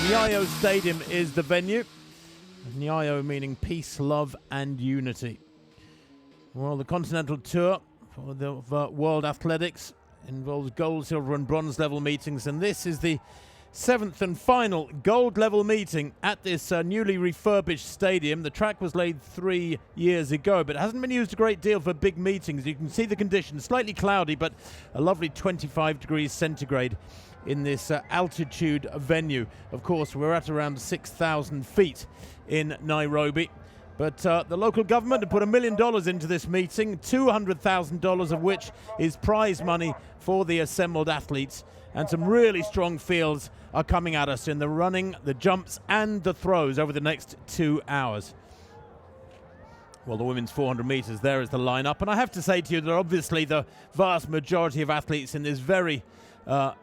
Nyayo Stadium is the venue. Nyayo meaning peace, love and unity. Well, the Continental Tour for the World Athletics involves gold, silver and bronze level meetings, and this is the 7th and final gold level meeting at this newly refurbished stadium. The track was laid 3 years ago, but it hasn't been used a great deal for big meetings. You can see the conditions, slightly cloudy, but a lovely 25 degrees centigrade in this altitude venue. Of course, we're at around 6,000 feet in Nairobi. But the local government have put $1 million into this meeting, $200,000 of which is prize money for the assembled athletes. And some really strong fields are coming at us in the running, the jumps and the throws over the next 2 hours. Well, the women's 400 meters, there is the lineup. And I have to say to you that obviously the vast majority of athletes in this very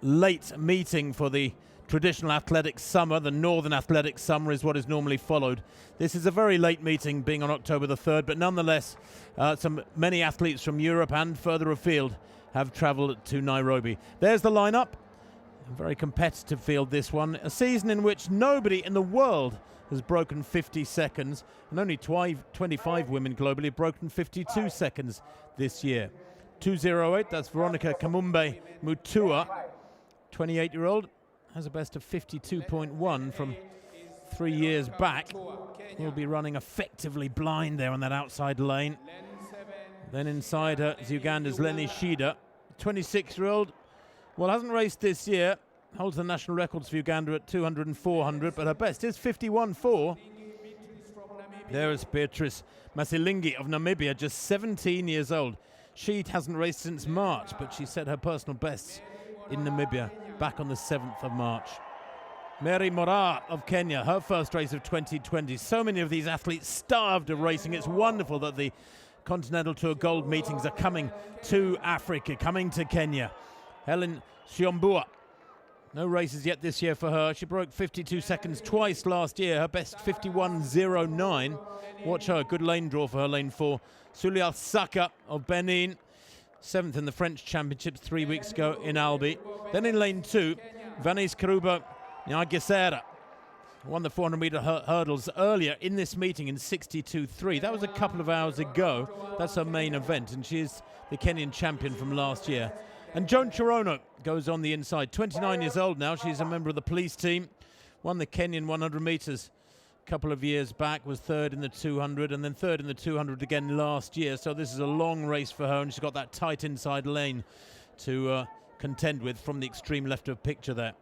late meeting for the traditional athletics summer, the Northern Athletics summer is what is normally followed. This is a very late meeting, being on October the 3rd, but nonetheless, many athletes from Europe and further afield have travelled to Nairobi. There's the lineup. A very competitive field, this one. A season in which nobody in the world has broken 50 seconds, and only 25 women globally have broken 52 seconds this year. 2:08, that's Veronica Kamumbe Mutua, 28-year-old. Has a best of 52.1 from 3 years back. Will be running effectively blind there on that outside lane. Then inside her is Uganda's Lenny Shida, 26-year-old. Well, hasn't raced this year. Holds the national records for Uganda at 200 and 400, but her best is 51.4. There is Beatrice Masilingi of Namibia, just 17 years old. She hasn't raced since March, but she set her personal bests in Namibia back on the 7th of March. Mary Moraa of Kenya, her first race of 2020. So many of these athletes starved of racing. It's wonderful that the Continental Tour Gold meetings are coming to Africa, coming to Kenya. Helen Shiombua, no races yet this year for her. She broke 52 seconds twice last year. Her best 51.09. Watch her, good lane draw for her lane 4. Sulia Saka of Benin, 7th in the French Championships 3 weeks ago in Albi. Then in lane 2, Vanessa Karuba Nyagisera won the 400-meter hurdles earlier in this meeting in 62.3. That was a couple of hours ago. That's her main event, and she is the Kenyan champion from last year. And Joan Chirono goes on the inside, 29 years old now. She's a member of the police team. Won the Kenyan 100 meters a couple of years back, was 3rd in the 200 and then 3rd in the 200 again last year. So this is a long race for her, and she's got that tight inside lane to contend with from the extreme left of picture there.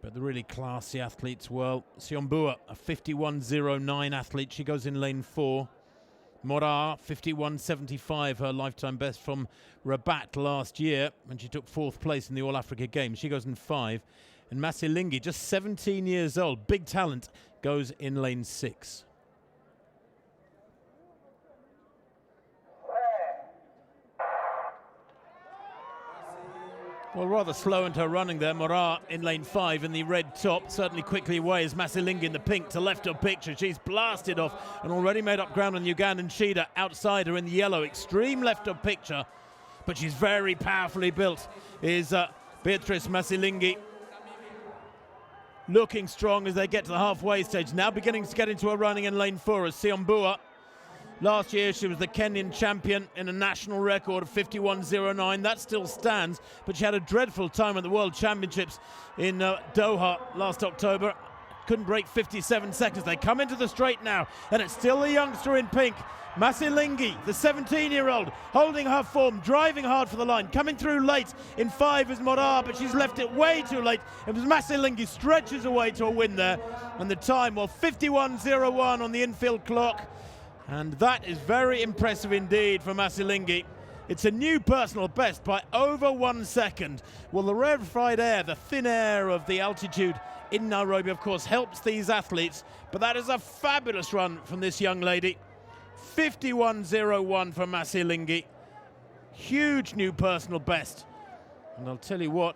But the really classy athletes, well, Siombua, a 51.09 athlete. She goes in lane 4. Moraa, 51.75, her lifetime best from Rabat last year when she took 4th place in the All-Africa Games. She goes in 5. And Masilingi, just 17 years old, big talent, goes in lane 6. Well, rather slow into her running there. Moraa in lane 5 in the red top, certainly quickly away as Masilingi in the pink to left of picture. She's blasted off and already made up ground on Ugandan Shida outside her in the yellow, extreme left of picture, but she's very powerfully built, is Beatrice Masilingi. Looking strong as they get to the halfway stage, now beginning to get into her running in lane 4 as Siombua. Last year she was the Kenyan champion in a national record of 51.09. That still stands, but she had a dreadful time at the World Championships in Doha last October. Couldn't break 57 seconds. They come into the straight now, and it's still the youngster in pink, Masilingi, the 17-year-old, holding her form, driving hard for the line. Coming through late in 5 is Moraa, but she's left it way too late. It was Masilingi stretches away to a win there, and the time, well, 51.01 on the infield clock. And that is very impressive indeed for Masilingi. It's a new personal best by over 1 second. Well, the rarefied air, the thin air of the altitude in Nairobi, of course, helps these athletes. But that is a fabulous run from this young lady. 51.01 for Masilingi. Huge new personal best. And I'll tell you what,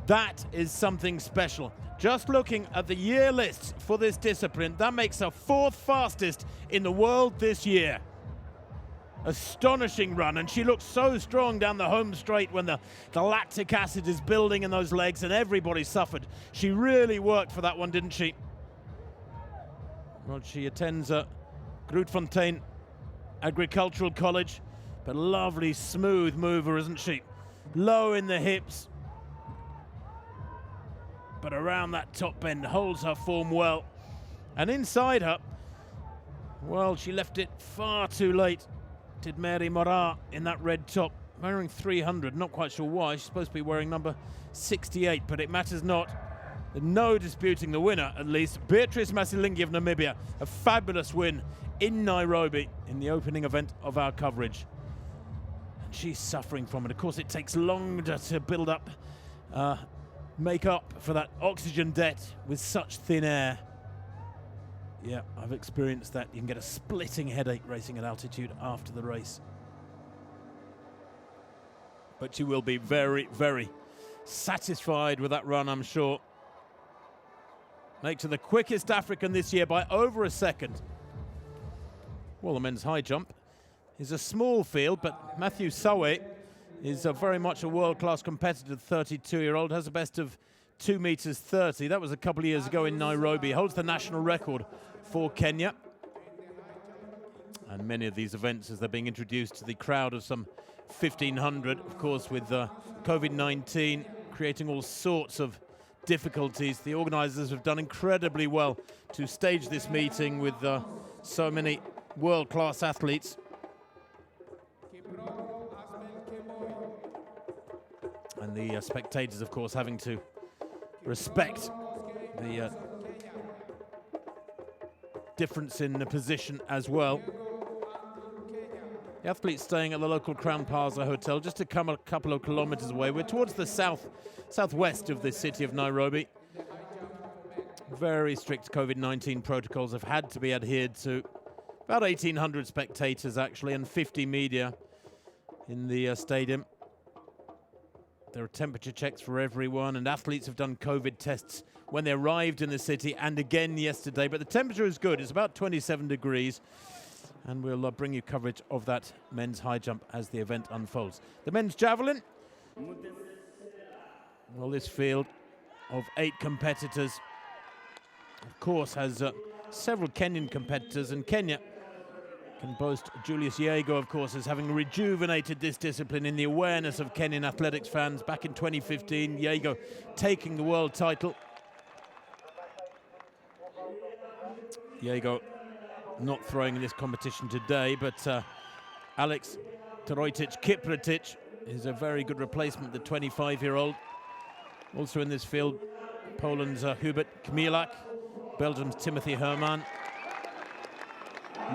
that is something special. Just looking at the year lists for this discipline, that makes her 4th fastest in the world this year. astonishing run, and she looks so strong down the home straight when the lactic acid is building in those legs and everybody suffered. She really worked for that one, didn't she? Well, she attends Grootfontein Agricultural College, but lovely smooth mover, isn't she? Low in the hips, but around that top bend, holds her form well. And inside her, well, she left it far too late, did Mary Morat in that red top, wearing 300, not quite sure why. She's supposed to be wearing number 68, but it matters not. No disputing the winner, at least. Beatrice Masilingi of Namibia, a fabulous win in Nairobi in the opening event of our coverage. And she's suffering from it. Of course, it takes longer to build up, make up for that oxygen debt with such thin air. Yeah, I've experienced that. You can get a splitting headache racing at altitude after the race. But you will be very, very satisfied with that run, I'm sure. Makes her the quickest African this year by over a second. Well, the men's high jump is a small field, but Matthew Sulway is very much a world-class competitor. The 32-year-old has a best of 2 meters 30. That was a couple of years ago in Nairobi. Holds the national record for Kenya. And many of these events, as they're being introduced to the crowd of some 1,500, of course, with COVID-19 creating all sorts of difficulties, the organisers have done incredibly well to stage this meeting with so many world-class athletes. And the spectators, of course, having to respect the difference in the position as well. The athletes staying at the local Crown Plaza Hotel, just a couple of kilometers away. We're towards the southwest of the city of Nairobi. Very strict COVID-19 protocols have had to be adhered to. About 1,800 spectators, actually, and 50 media in the stadium. There are temperature checks for everyone, and athletes have done COVID tests when they arrived in the city and again yesterday. But the temperature is good. It's about 27 degrees. And we'll bring you coverage of that men's high jump as the event unfolds. The men's javelin. Well, this field of 8 competitors, of course, has several Kenyan competitors, and Kenya can boast Julius Yego, of course, as having rejuvenated this discipline in the awareness of Kenyan athletics fans. Back in 2015, Yego taking the world title. Yego not throwing in this competition today, but Alex Trojtic Kiprotich is a very good replacement, the 25-year-old. Also in this field, Poland's Hubert Kmielak, Belgium's Timothy Hermann,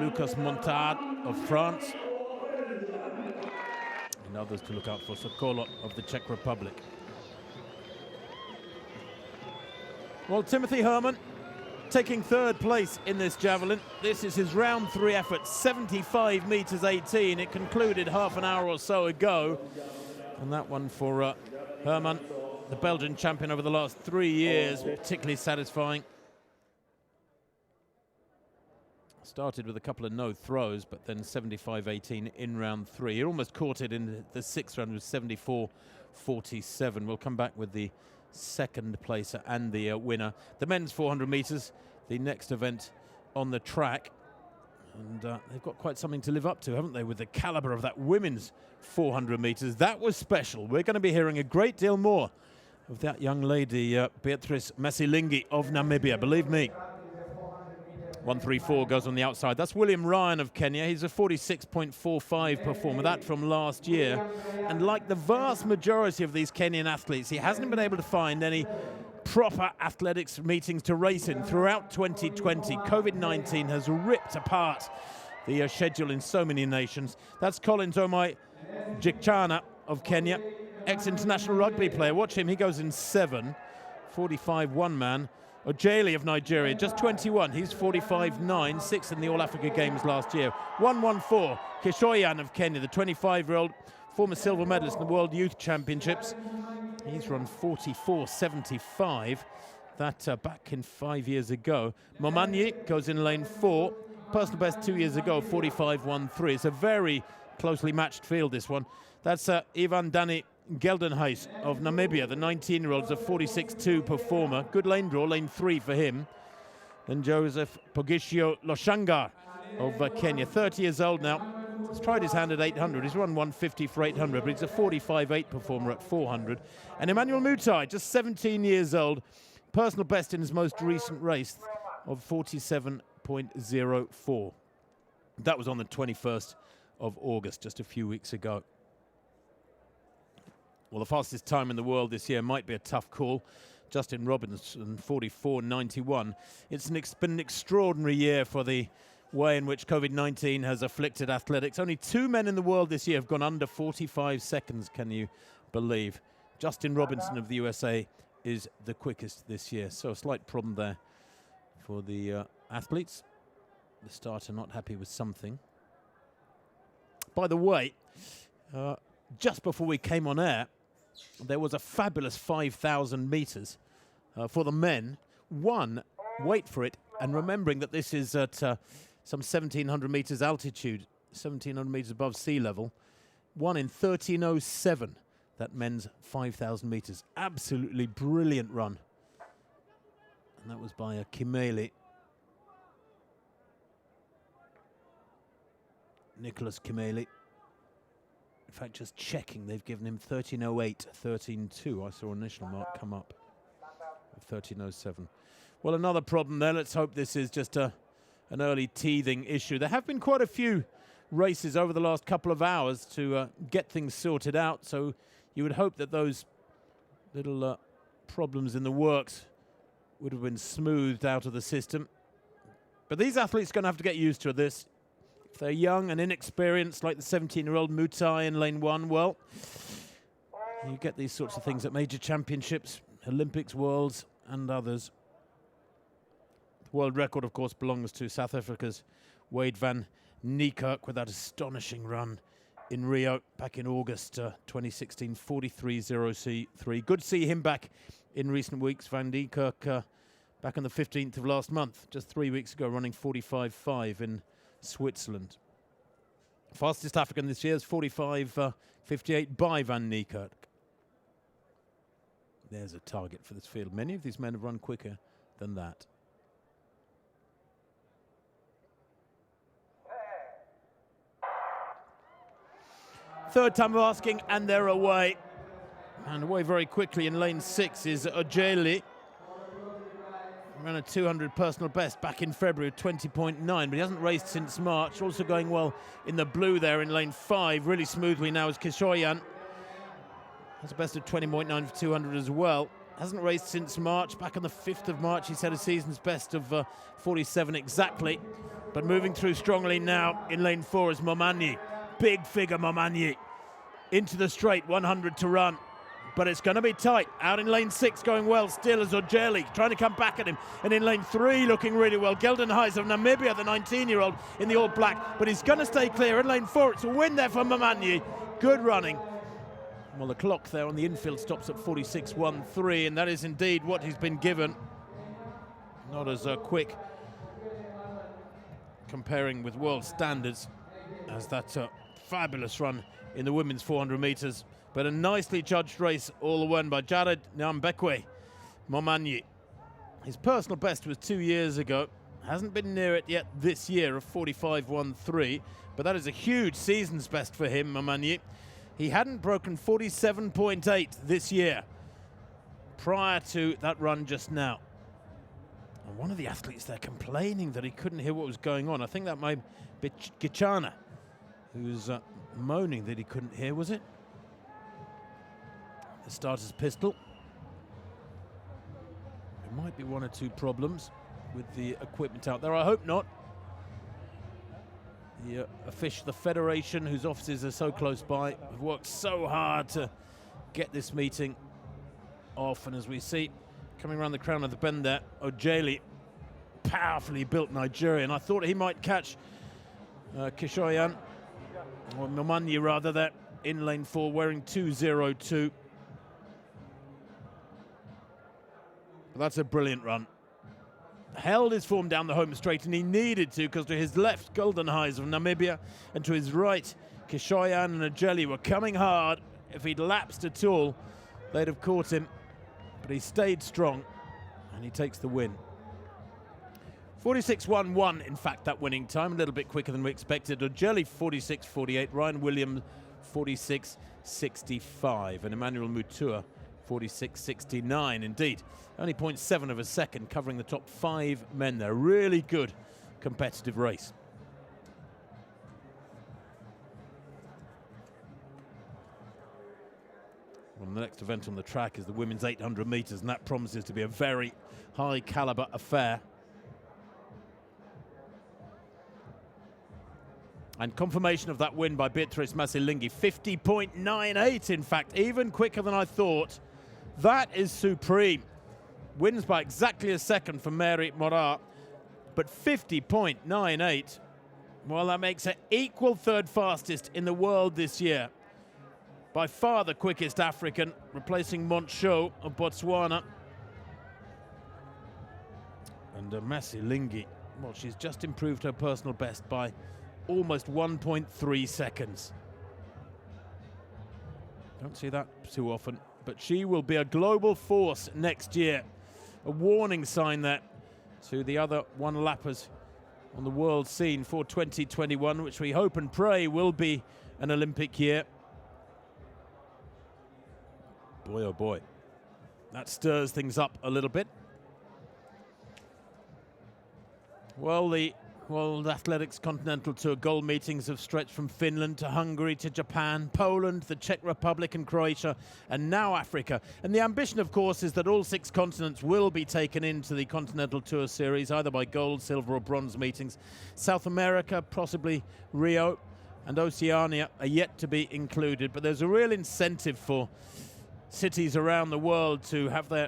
Lucas Montard of France, and others to look out for, Sokolo of the Czech Republic. Well, Timothy Hermann taking 3rd place in this javelin. This is his round 3 effort, 75 meters 18. It concluded half an hour or so ago. And that one for Hermann, the Belgian champion over the last 3 years, particularly satisfying. Started with a couple of no throws, but then 75-18 in round 3. He almost caught it in the 6th round with 74-47. We'll come back with the 2nd placer and the winner. The men's 400 meters, the next event on the track. And they've got quite something to live up to, haven't they, with the caliber of that women's 400 meters. That was special. We're going to be hearing a great deal more of that young lady, Beatrice Masilingi of Namibia, believe me. 134 goes on the outside. That's William Ryan of Kenya. He's a 46.45 performer, that from last year. And like the vast majority of these Kenyan athletes, he hasn't been able to find any proper athletics meetings to race in throughout 2020. COVID-19 has ripped apart the schedule in so many nations. That's Collins Omai Jikchana of Kenya, ex-international rugby player. Watch him, he goes in 7, 45 one-man. Ojali of Nigeria, just 21. He's 45.9, 6th in the All-Africa Games last year. 114, Kishoyan of Kenya, the 25-year-old former silver medalist in the World Youth Championships. He's run 44.75. That back in 5 years ago. Momanyi goes in lane 4. personal best 2 years ago, 45.13. It's a very closely matched field, this one. That's Ivan Dani Geldenhuis of Namibia, the 19-year-old, is a 46.2 performer. Good lane draw, lane 3 for him. And Joseph Pogisio Loshanga of Kenya, 30 years old now. He's tried his hand at 800. He's run 150 for 800, but he's a 45.8 performer at 400. And Emmanuel Mutai, just 17 years old, personal best in his most recent race of 47.04. That was on the 21st of August, just a few weeks ago. Well, the fastest time in the world this year might be a tough call. Justin Robinson, 44.91. It's been an extraordinary year for the way in which COVID-19 has afflicted athletics. Only 2 men in the world this year have gone under 45 seconds, can you believe? Justin Robinson of the USA is the quickest this year. So a slight problem there for the athletes. The starter not happy with something. By the way, just before we came on air, there was a fabulous 5,000 meters for the men. One, wait for it, and remembering that this is at some 1,700 meters altitude, 1,700 meters above sea level. One in 13:07, that men's 5,000 meters. Absolutely brilliant run. And that was by Kimeli. Nicholas Kimeli. In fact, just checking, they've given him 13:08, 13:2. I saw an initial mark come up of 13:07. Well, another problem there. Let's hope this is just an early teething issue. There have been quite a few races over the last couple of hours to get things sorted out, so you would hope that those little problems in the works would have been smoothed out of the system. But these athletes are going to have to get used to this. If they're young and inexperienced, like the 17-year-old Mutai in lane 1, well, you get these sorts of things at major championships, Olympics, Worlds, and others. The world record, of course, belongs to South Africa's Wade van Niekerk with that astonishing run in Rio back in August 2016, 43.03. Good to see him back in recent weeks. Van Niekerk back on the 15th of last month, just 3 weeks ago, running 45.5 in Switzerland. Fastest African this year is 45.58 by Van Niekerk. There's a target for this field. Many of these men have run quicker than that. Third time of asking, and they're away. And away very quickly in lane 6 is Ojeli. Ran a 200 personal best back in February of 20.9, but he hasn't raced since March. Also going well in the blue there in lane 5. Really smoothly now is Kishoyan. Has a best of 20.9 for 200 as well. Hasn't raced since March. Back on the 5th of March, he set a season's best of 47 exactly. But moving through strongly now in lane 4 is Momanyi. Big figure Momanyi. Into the straight, 100 to run. But it's going to be tight. Out in lane 6 going well still is Ojeli, trying to come back at him. And in lane 3 looking really well. Geldenhuis of Namibia, the 19-year-old in the all black. But he's going to stay clear. In lane 4, it's a win there for Momanyi. Good running. Well, the clock there on the infield stops at 46.13, and that is indeed what he's been given. Not as quick comparing with world standards as that fabulous run in the women's 400 meters. But a nicely judged race all the way by Jared Nyambekwe Momanyi. His personal best was 2 years ago. Hasn't been near it yet this year of 45.13, but that is a huge season's best for him, Momanyi. He hadn't broken 47.8 this year prior to that run just now. And one of the athletes there complaining that he couldn't hear what was going on. I think that might be Gichana, who's moaning that he couldn't hear, was it? The starter's pistol. There might be one or two problems with the equipment out there. I hope not. The official, the federation, whose offices are so close by, have worked so hard to get this meeting off. And as we see, coming around the crown of the bend there, Ojeli, powerfully built Nigerian. I thought he might catch Kishoyan, or Momanyi rather, there in lane 4, wearing 2.02. But that's a brilliant run. held his form down the home straight, and he needed to, because to his left, Golden Highs of Namibia, and to his right, Kishoyan and Ajeli were coming hard. If he'd lapsed at all, they'd have caught him, but he stayed strong, and he takes the win. 46.11, in fact, that winning time, a little bit quicker than we expected. Ajeli 46.48, Ryan Williams 46.65, and Emmanuel Mutua 46.69. Indeed, only 0.7 of a second, covering the top 5 men there. Really good competitive race. Well, the next event on the track is the women's 800 metres, and that promises to be a very high caliber affair. And confirmation of that win by Beatrice Masilingi, 50.98, in fact, even quicker than I thought. That is supreme. Wins by exactly a second for Mary Morat, but 50.98. Well, that makes her equal third fastest in the world this year. By far the quickest African, replacing Moncho of Botswana. And Masilingi, well, she's just improved her personal best by almost 1.3 seconds. Don't see that too often, but she will be a global force next year. A warning sign there to the other one-lappers on the world scene for 2021, which we hope and pray will be an Olympic year. Boy, oh boy, that stirs things up a little bit. Well, the World Athletics Continental Tour gold meetings have stretched from Finland to Hungary to Japan, Poland, the Czech Republic and Croatia, and now Africa. And the ambition, of course, is that all 6 continents will be taken into the Continental Tour series, either by gold, silver or bronze meetings. South America, possibly Rio, and Oceania are yet to be included. But there's a real incentive for cities around the world to have their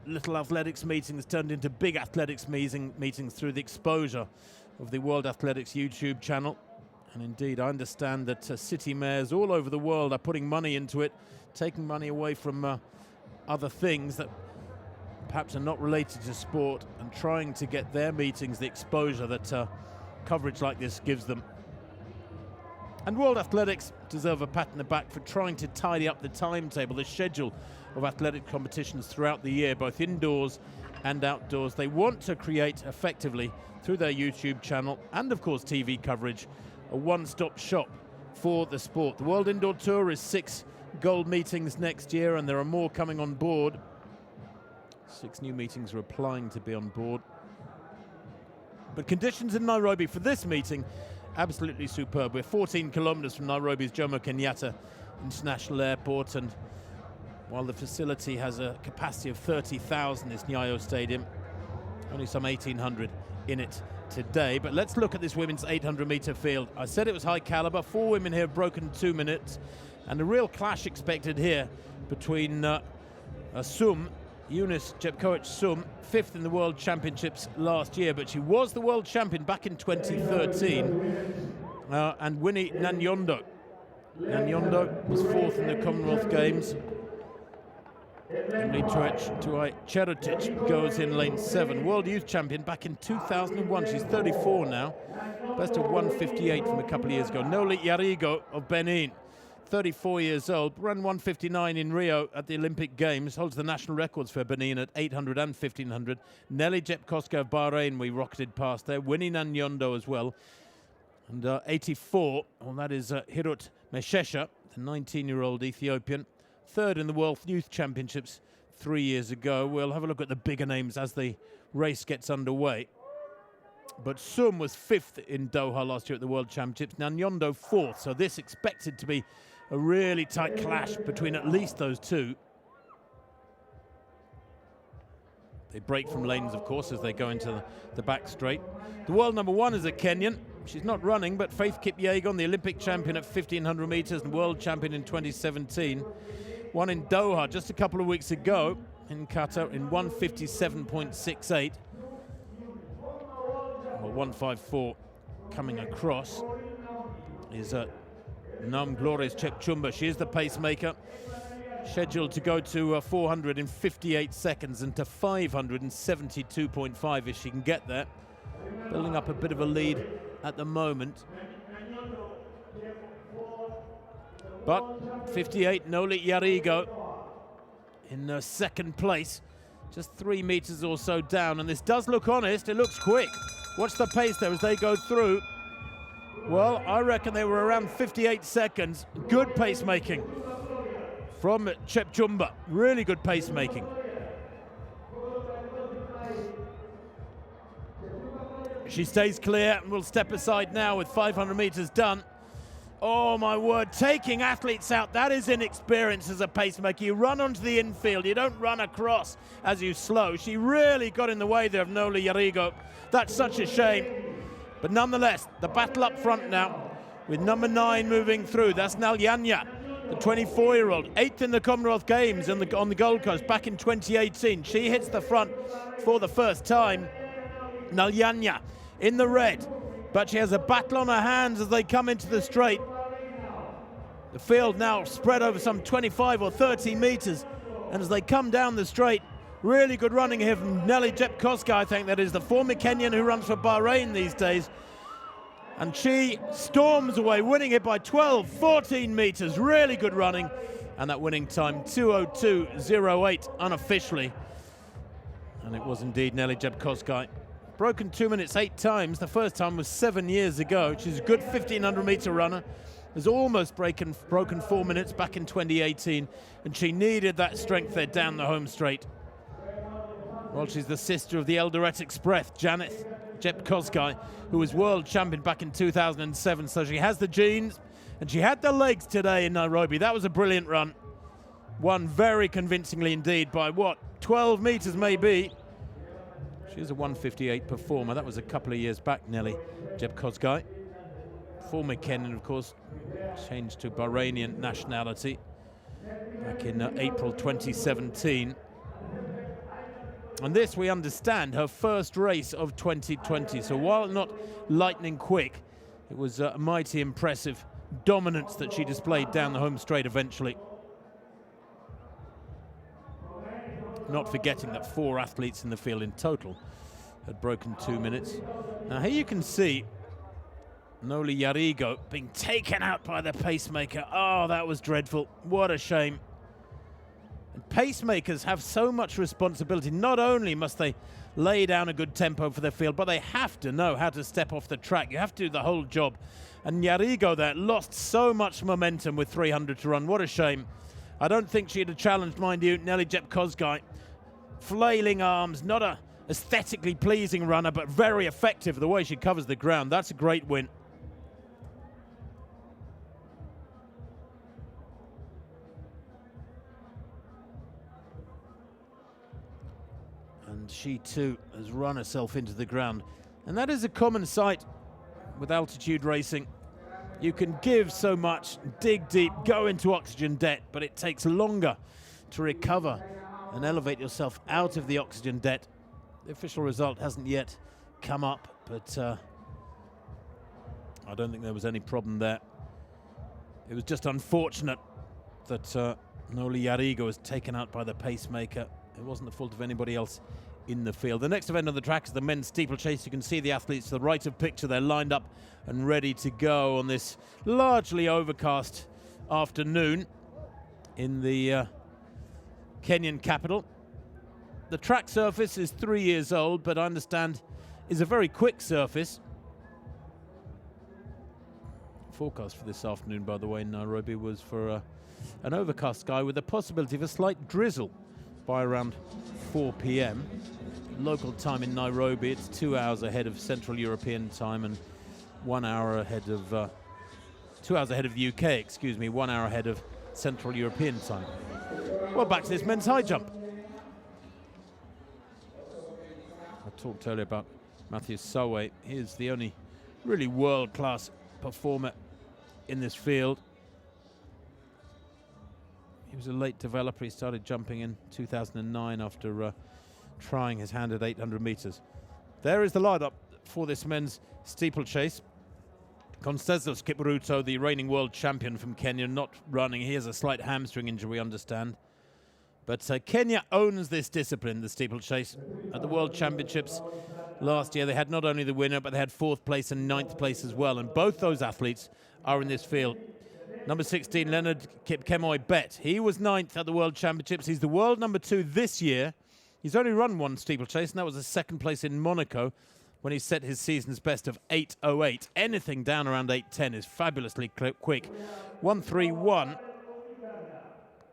little athletics meetings turned into big athletics meetings through the exposure of the World Athletics YouTube channel. And indeed, I understand that city mayors all over the world are putting money into it, taking money away from other things that perhaps are not related to sport, and trying to get their meetings the exposure that coverage like this gives them. And World Athletics deserve a pat on the back for trying to tidy up the timetable, the schedule of athletic competitions throughout the year, both indoors and outdoors. They want to create effectively, through their YouTube channel and of course TV coverage, a one-stop shop for the sport. The World Indoor Tour is 6 gold meetings next year, and there are more coming on board. 6 new meetings are applying to be on board. But conditions in Nairobi for this meeting, absolutely superb. We're 14 kilometers from Nairobi's Jomo Kenyatta International Airport, and while the facility has a capacity of 30,000, this Nyayo Stadium, only some 1,800 in it today. But let's look at this women's 800-meter field. I said it was high caliber. 4 women here have broken 2 minutes, and a real clash expected here between Sum, Eunice Jepkoech-Sum, 5th in the World Championships last year, but she was the world champion back in 2013, and Winnie Nanyondo. Nanyondo was 4th in the Commonwealth Games. Emily Chariot goes in lane 7. World Youth Champion back in 2001. She's 34 now. Best of 158 from a couple of years ago. Noli Yarigo of Benin, 34 years old. Ran 159 in Rio at the Olympic Games. Holds the national records for Benin at 800 and 1500. Nelly Jepkoska of Bahrain, we rocketed past there. Winnie Nanyondo as well. And 84, well, that is Hirut Meshesha, the 19-year-old Ethiopian. 3rd in the World Youth Championships 3 years ago. We'll have a look at the bigger names as the race gets underway. But Sum was 5th in Doha last year at the World Championships. Nanyondo 4th, so this expected to be a really tight clash between at least those two. They break from lanes, of course, as they go into the back straight. The world number 1 is a Kenyan. She's not running, but Faith Kipyegon, the Olympic champion at 1,500 metres and world champion in 2017. Won in Doha just a couple of weeks ago in Qatar in 1:57.68. Well, 1:54 coming across is Nam Gloria's Chepchumba. She is the pacemaker. scheduled to go to 400 in 58 seconds and to 572.5 if she can get there. Building up a bit of a lead at the moment. But 58, Noli Yarigo in second place, just 3 meters or so down. And this does look honest, it looks quick. Watch the pace there as they go through. Well, I reckon they were around 58 seconds. Good pacemaking from Mccumber. Really good pacemaking. She stays clear and will step aside now with 500 meters done. Oh my word, taking athletes out, that is inexperience as a pacemaker. You run onto the infield, you don't run across as you slow. She really got in the way there of Noli Yarigo. That's such a shame. But nonetheless, the battle up front now with number 9 moving through. That's Nalyanya, the 24-year-old, 8th in the Commonwealth Games on the Gold Coast back in 2018. She hits the front for the first time. Nalyanya in the red, but she has a battle on her hands as they come into the straight. The field now spread over some 25 or 30 meters, and as they come down the straight, really good running here from Nelly Jepkoska, I think that is, the former Kenyan who runs for Bahrain these days. And she storms away, winning it by 12, 14 meters, really good running. And that winning time, 2:02.08 unofficially. And it was indeed Nelly Jepkoska. Broken 2 minutes 8 times. The first time was 7 years ago. She's a good 1,500 meter runner. Has almost broken 4 minutes back in 2018. And she needed that strength there down the home straight. Well, she's the sister of the Eldoret Express, Janet Jepkoska, who was world champion back in 2007. So she has the genes, and she had the legs today in Nairobi. That was a brilliant run. Won very convincingly indeed by, 12 meters maybe. She's a 1:58 performer. That was a couple of years back, Nelly Jepkoska. Former Kenyan, of course, changed to Bahrainian nationality back in April 2017. And this, we understand, her first race of 2020. So while not lightning quick, it was a mighty impressive dominance that she displayed down the home straight eventually. Not forgetting that 4 athletes in the field in total had broken 2 minutes. Now here you can see Noli Yarigo being taken out by the pacemaker. Oh, that was dreadful. What a shame. And pacemakers have so much responsibility. Not only must they lay down a good tempo for their field, but they have to know how to step off the track. You have to do the whole job. And Yarigo there lost so much momentum with 300 to run. What a shame. I don't think she'd have challenged, mind you, Nelly Jepkoska. Flailing arms, not a aesthetically pleasing runner, but very effective the way she covers the ground. That's a great win. And she too has run herself into the ground. And that is a common sight with altitude racing. You can give so much, dig deep, go into oxygen debt, but it takes longer to recover and elevate yourself out of the oxygen debt. The official result hasn't yet come up, but I don't think there was any problem there. It was just unfortunate that Noli Yarigo was taken out by the pacemaker. It wasn't the fault of anybody else in the field. The next event on the track is the men's steeplechase. You can see the athletes to the right of picture. They're lined up and ready to go on this largely overcast afternoon in the Kenyan capital. The track surface is 3 years old, but I understand is a very quick surface. Forecast for this afternoon, by the way, in Nairobi was for an overcast sky with a possibility of a slight drizzle by around 4 p.m. Local time in Nairobi, it's 2 hours ahead of Central European time and 1 hour ahead of 2 hours ahead of the UK, excuse me, 1 hour ahead of Central European time. Well, back to this men's high jump. I talked earlier about Matthew Sulway. He is the only really world-class performer in this field. He was a late developer. He started jumping in 2009 after trying his hand at 800 meters. There is the lineup for this men's steeplechase. Constezos Kipruto, the reigning world champion from Kenya, not running. He has a slight hamstring injury, we understand. But Kenya owns this discipline, the steeplechase. At the World Championships last year, they had not only the winner, but they had 4th place and 9th place as well. And both those athletes are in this field. Number 16, Leonard Kipkemoy Bet. He was 9th at the World Championships. He's the world number 2 this year. He's only run one steeplechase, and that was a 2nd place in Monaco when he set his season's best of 8:08. Anything down around 8:10 is fabulously quick. 1:31.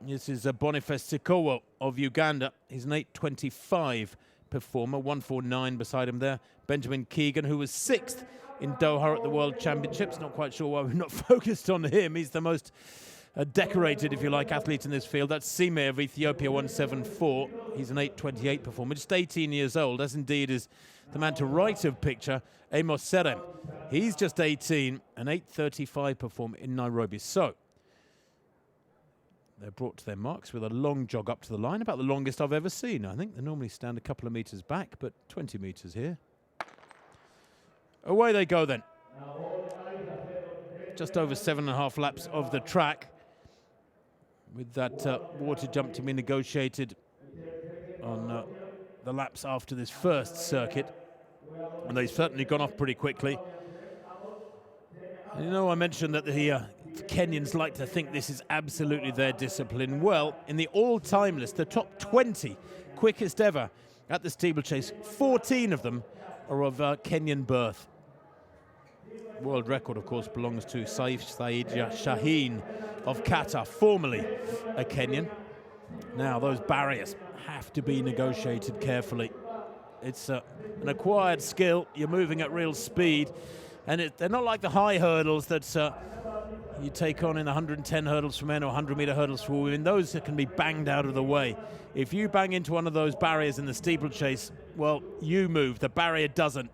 This is Boniface Sikowo of Uganda. He's an 8:25 performer. 1:49 beside him there. Benjamin Keegan, who was 6th in Doha at the World Championships. Not quite sure why we've not focused on him. He's the most decorated, if you like, athlete in this field. That's Sime of Ethiopia, 1:74. He's an 8:28 performer, just 18 years old, as indeed is the man to right of picture, Amos Serem. He's just 18, an 8:35 performer in Nairobi. So they're brought to their marks with a long jog up to the line, about the longest I've ever seen. I think they normally stand a couple of metres back, but 20 metres here. Away they go then. Just over 7.5 laps of the track, with that water jump to be negotiated on the laps after this first circuit. And they've certainly gone off pretty quickly. And you know, I mentioned that the Kenyans like to think this is absolutely their discipline. Well, in the all-time list, the top 20 quickest ever at the steeplechase, 14 of them are of Kenyan birth. World record, of course, belongs to Saif Said Shaheen of Qatar, formerly a Kenyan. Now, those barriers have to be negotiated carefully. It's an acquired skill. You're moving at real speed. And they're not like the high hurdles that you take on in the 110 hurdles for men or 100-meter hurdles for women. Those that can be banged out of the way. If you bang into one of those barriers in the steeplechase, well, you move. The barrier doesn't.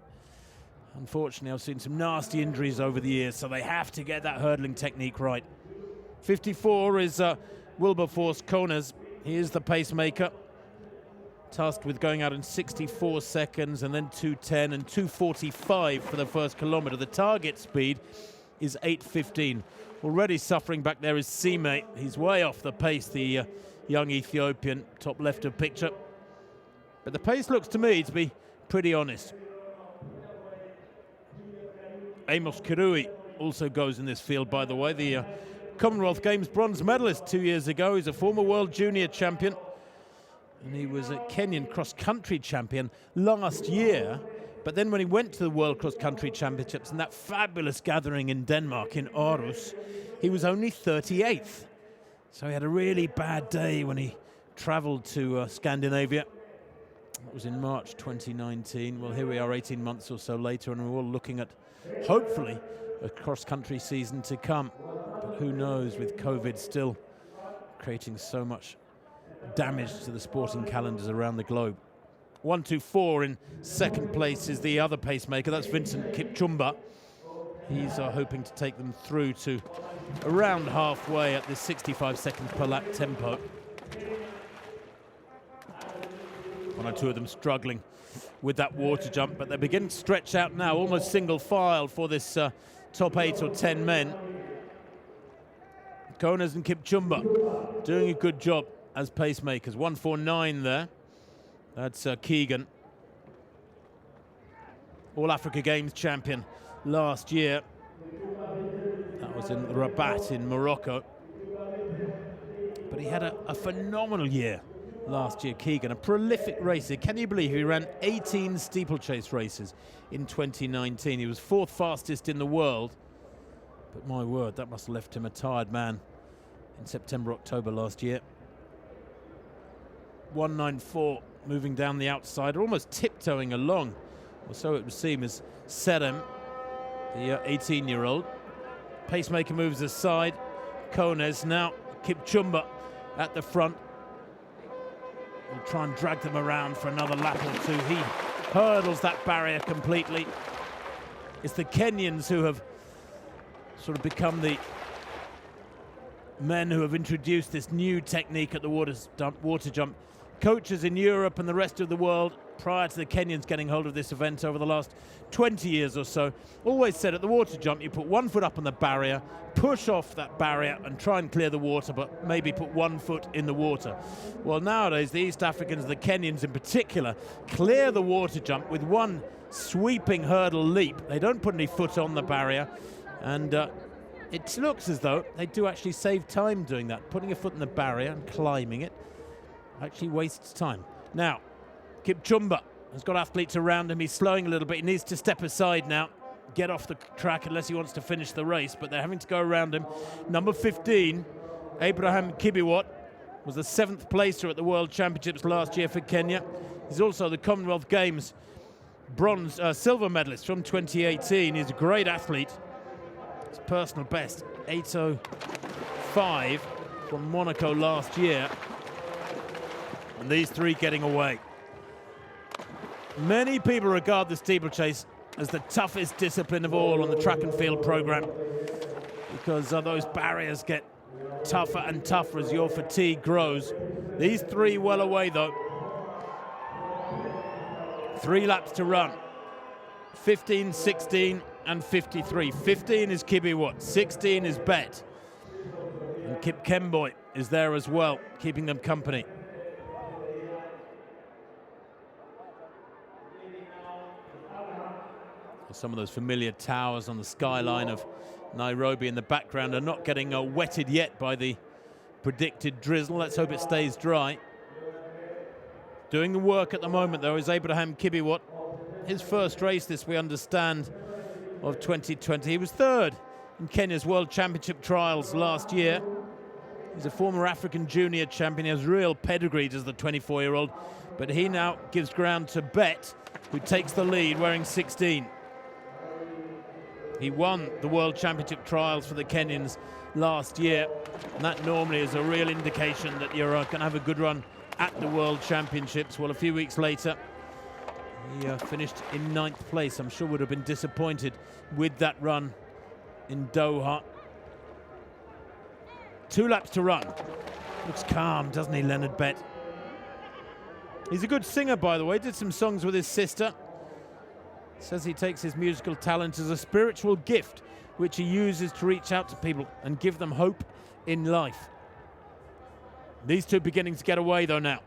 Unfortunately, I've seen some nasty injuries over the years, so they have to get that hurdling technique right. 54 is Wilberforce Konas. He is the pacemaker, tasked with going out in 64 seconds and then 2:10 and 2:45 for the first kilometre. The target speed is 8:15. Already suffering back there is Sime. He's way off the pace, the young Ethiopian, top left of picture. But the pace looks to me to be pretty honest. Amos Kirui also goes in this field, by the way. The Commonwealth Games bronze medalist 2 years ago. He's a former world junior champion. And he was a Kenyan cross-country champion last year. But then when he went to the World Cross-Country Championships and that fabulous gathering in Denmark, in Aarhus, he was only 38th. So he had a really bad day when he travelled to Scandinavia. That was in March 2019. Well, here we are 18 months or so later, and we're all looking at, hopefully, a cross-country season to come. But who knows, with COVID still creating so much damage to the sporting calendars around the globe. 1-2-4 in second place is the other pacemaker. That's Vincent Kipchumba. He's hoping to take them through to around halfway at this 65 seconds per lap tempo. One or two of them struggling with that water jump, but they're beginning to stretch out now, almost single file for this top 8 or 10 men. Konas and Kipchumba doing a good job as pacemakers. 1:49 there. That's Keegan, All-Africa Games champion last year. That was in Rabat in Morocco. But he had a phenomenal year last year, Keegan, a prolific racer. Can you believe he ran 18 steeplechase races in 2019? He was 4th fastest in the world. But my word, that must have left him a tired man in September, October last year. 1:94 moving down the outside, almost tiptoeing along, or so it would seem, as Serem, the 18-year-old. Pacemaker moves aside. Kones now. Kipchumba at the front. We'll try and drag them around for another lap or two. He hurdles that barrier completely. It's the Kenyans who have sort of become the men who have introduced this new technique at the water jump. coaches in Europe and the rest of the world, prior to the Kenyans getting hold of this event over the last 20 years or so, always said at the water jump, you put 1 foot up on the barrier, push off that barrier and try and clear the water, but maybe put 1 foot in the water. Well, nowadays, the East Africans, the Kenyans in particular, clear the water jump with one sweeping hurdle leap. They don't put any foot on the barrier, and it looks as though they do actually save time doing that. Putting a foot in the barrier and climbing it actually wastes time. Now, Mccumber has got athletes around him. He's slowing a little bit. He needs to step aside now, get off the track unless he wants to finish the race, but they're having to go around him. Number 15, Abraham Kibby was the 7th placer at the World Championships last year for Kenya. He's also the Commonwealth Games silver medalist from 2018. He's a great athlete. His personal best, 8:05 from Monaco last year. And these three getting away. Many people regard the steeplechase as the toughest discipline of all on the track and field program, because those barriers get tougher and tougher as your fatigue grows. These three well away though. 3 laps to run. 15, 16 and 53. 15 is Kibby, 16 is Bet. And Kip Keino is there as well, keeping them company. Some of those familiar towers on the skyline of Nairobi in the background are not getting wetted yet by the predicted drizzle. Let's hope it stays dry. Doing the work at the moment, though, is Abraham Kibby. His first race, this we understand, of 2020. He was 3rd in Kenya's World Championship trials last year. He's a former African junior champion. He has real pedigree as the 24-year-old, but he now gives ground to Bet, who takes the lead wearing 16. He won the World Championship trials for the Kenyans last year, and that normally is a real indication that you're going to have a good run at the World Championships. Well, a few weeks later, he finished in 9th place. I'm sure would have been disappointed with that run in Doha. 2 laps to run. Looks calm, doesn't he, Leonard Bet? He's a good singer, by the way. Did some songs with his sister. Says he takes his musical talent as a spiritual gift, which he uses to reach out to people and give them hope in life. These two beginning to get away, though, now.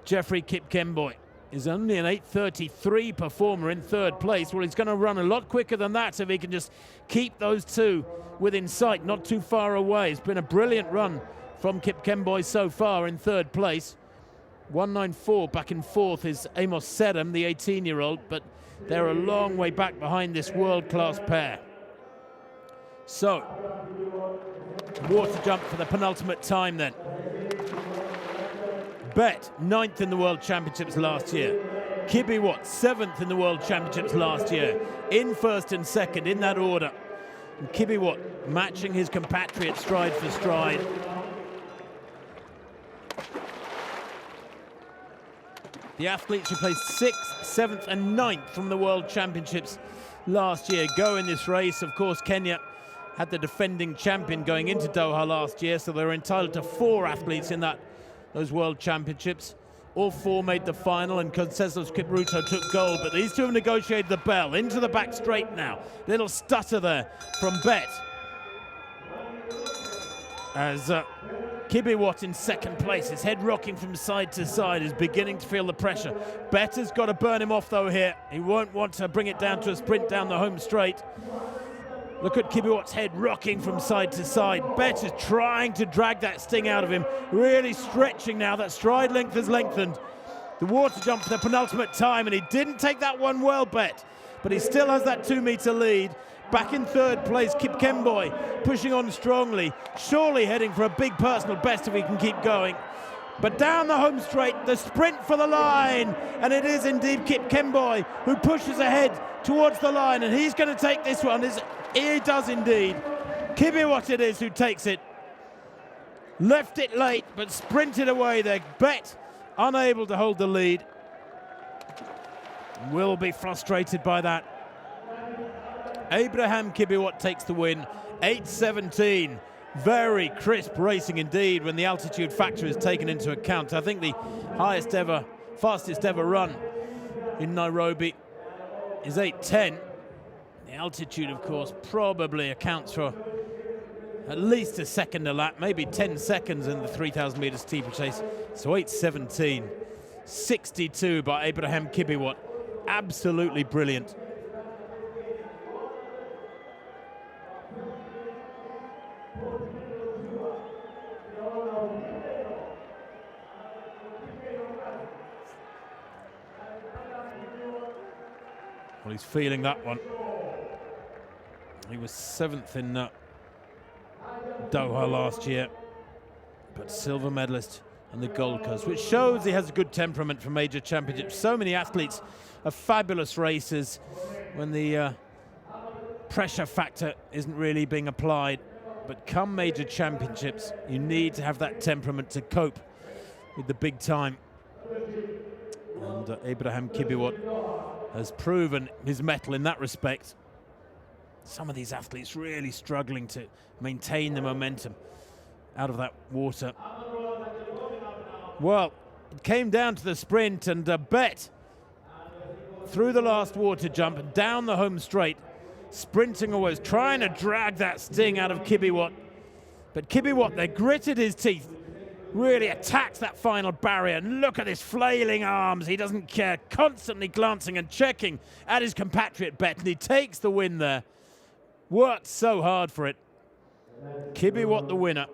Jeffrey Kip Keino is only an 8:33 performer in 3rd place. Well, he's going to run a lot quicker than that if he can just keep those two within sight, not too far away. It's been a brilliant run from Kip Keino so far in 3rd place. 1:94 back in 4th is Amos Sedem, the 18-year-old, but they're a long way back behind this world-class pair. So, water jump for the penultimate time then. Bet, 9th in the World Championships last year. Kibby 7th in the World Championships last year. In 1st and 2nd, in that order. And Kibby matching his compatriot stride for stride. The athletes who placed 6th, 7th and 9th from the World Championships last year go in this race. Of course, Kenya had the defending champion going into Doha last year, so they're entitled to 4 athletes in those World Championships. All 4 made the final, and Conseslus Kipruto took gold, but these two have negotiated the bell. Into the back straight now. Little stutter there from Bet. As Kibby in 2nd place, his head rocking from side to side, is beginning to feel the pressure. Bet has got to burn him off though here. He won't want to bring it down to a sprint down the home straight. Look at Kibby head rocking from side to side. Bet is trying to drag that sting out of him, really stretching now. That stride length has lengthened. The water jump for the penultimate time, and he didn't take that one well, Bet, but he still has that 2-meter lead. Back in 3rd place, Kip Keino pushing on strongly, surely heading for a big personal best if he can keep going. But down the home straight, the sprint for the line, and it is indeed Kip Keino who pushes ahead towards the line, and he's going to take this one. He does indeed. Kibby it is who takes it. Left it late, but sprinted away there. Bet unable to hold the lead. Will be frustrated by that. Abraham Kibby takes the win. 8:17 Very crisp racing indeed when the altitude factor is taken into account. I think the highest ever, fastest ever run in Nairobi is 8:10. The altitude, of course, probably accounts for at least a second a lap, maybe 10 seconds in the 3,000 meter steeplechase. So 8:17, 62 by Abraham Kibby. Absolutely brilliant. Well, he's feeling that one. He was 7th in Doha last year, but silver medalist on the Gold Coast, which shows he has a good temperament for major championships. So many athletes are fabulous racers when the pressure factor isn't really being applied, but come major championships, you need to have that temperament to cope with the big time. And Abraham Kibby has proven his mettle in that respect. Some of these athletes really struggling to maintain the momentum out of that water. Well, it came down to the sprint, and Bet through the last water jump and down the home straight, sprinting away, trying to drag that sting out of Kibby. But Kibby, they gritted his teeth, really attacked that final barrier. And look at his flailing arms. He doesn't care, constantly glancing and checking at his compatriot Bet, and he takes the win there. Worked so hard for it. Kibby, the winner,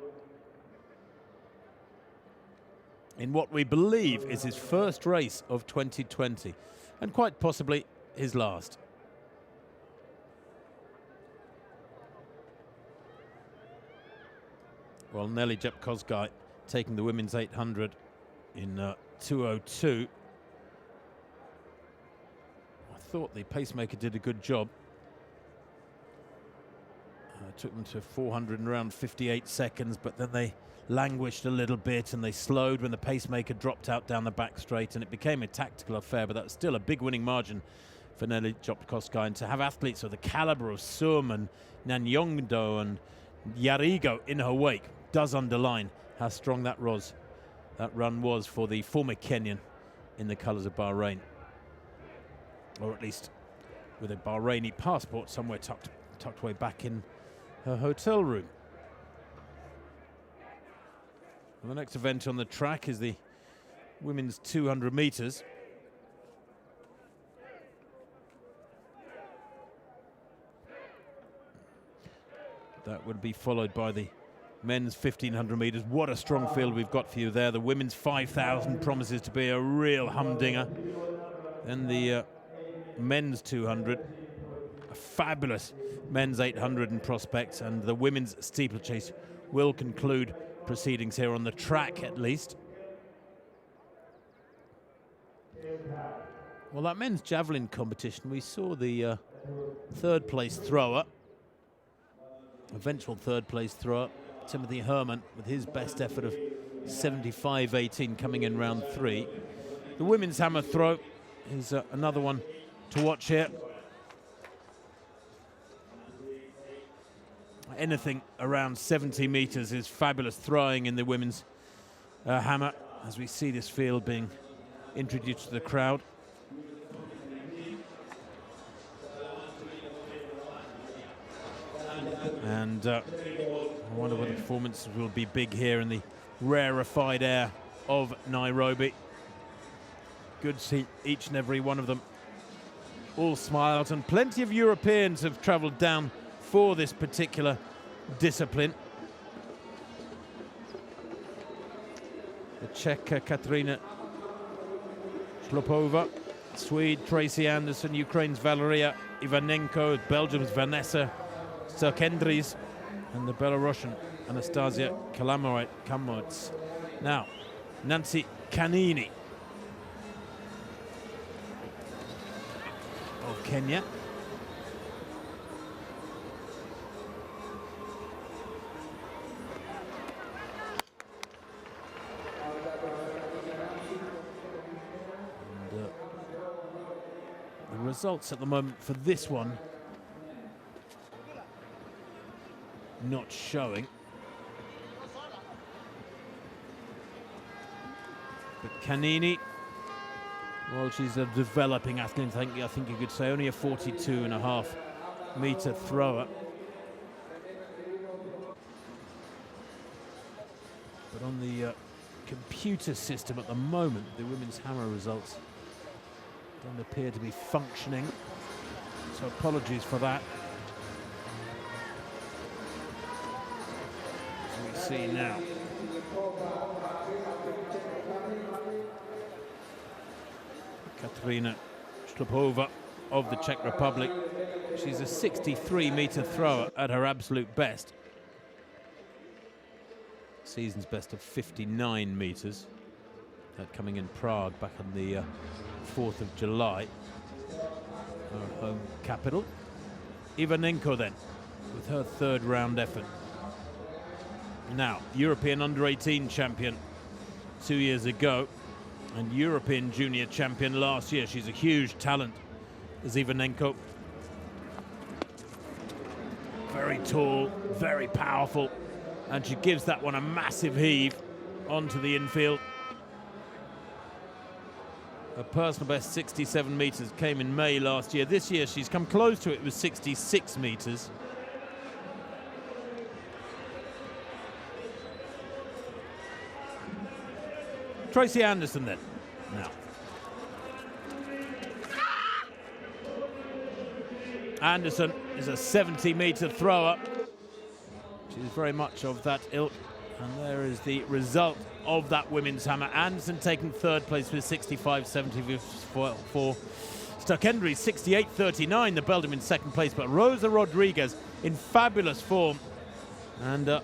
in what we believe is his first race of 2020, and quite possibly his last. Well, Nelly Jepkosgei taking the women's 800 in 2:02. I thought the pacemaker did a good job. Took them to 400 in around 58 seconds, but then they languished a little bit and they slowed when the pacemaker dropped out down the back straight, and it became a tactical affair, but that's still a big winning margin for Nelly Jepkosgei. And to have athletes of the caliber of Sum and Nanyongdo and Yarigo in her wake does underline how strong that run was for the former Kenyan in the colours of Bahrain, or at least with a Bahraini passport somewhere tucked away back in her hotel room. Well, the next event on the track is the women's 200 meters. That would be followed by the men's 1500 meters. What a strong field we've got for you there. The women's 5,000 promises to be a real humdinger. Then the men's 200, a fabulous men's 800 in prospect, and the women's steeplechase will conclude proceedings here on the track at least. Well, that men's javelin competition, we saw the third place thrower, eventual third place thrower, Timothy Hermann, with his best effort of 75.18 coming in round 3. The women's hammer throw is another one to watch here. Anything around 70 meters is fabulous throwing in the women's hammer, as we see this field being introduced to the crowd. And I wonder whether the performances will be big here in the rarefied air of Nairobi. Good to see each and every one of them all smiled, and plenty of Europeans have travelled down for this particular discipline. The Czech Katarina Shlopova, Swede Tracy Anderson, Ukraine's Valeria Ivanenko, Belgium's Vanessa Karuba, and the Belarusian Anastasia Kamots. Now, Nancy Kanini of Kenya. The results at the moment for this one not showing. Kanini. Well, she's a developing athlete, I think you could say. Only a 42.5-meter thrower. But on the computer system at the moment, the women's hammer results don't appear to be functioning. So apologies for that. As we see now. Katarina Strupova of the Czech Republic. She's a 63-meter thrower at her absolute best. Season's best of 59 meters. That coming in Prague back on the 4th of July. Our home capital. Ivanenko then, with her third round effort. Now, European under-18 champion 2 years ago, and European junior champion last year. She's a huge talent, is Ivanenko. Very tall, very powerful, and she gives that one a massive heave onto the infield. Her personal best 67 meters came in May last year. This year she's come close to it with 66 meters. Tracy Anderson then, now. Anderson is a 70-meter thrower. She's very much of that ilk. And there is the result of that women's hammer. Anderson taking third place with 65.74. Sturkendry 68.39, the Belgium in second place. But Rosa Rodriguez in fabulous form. And a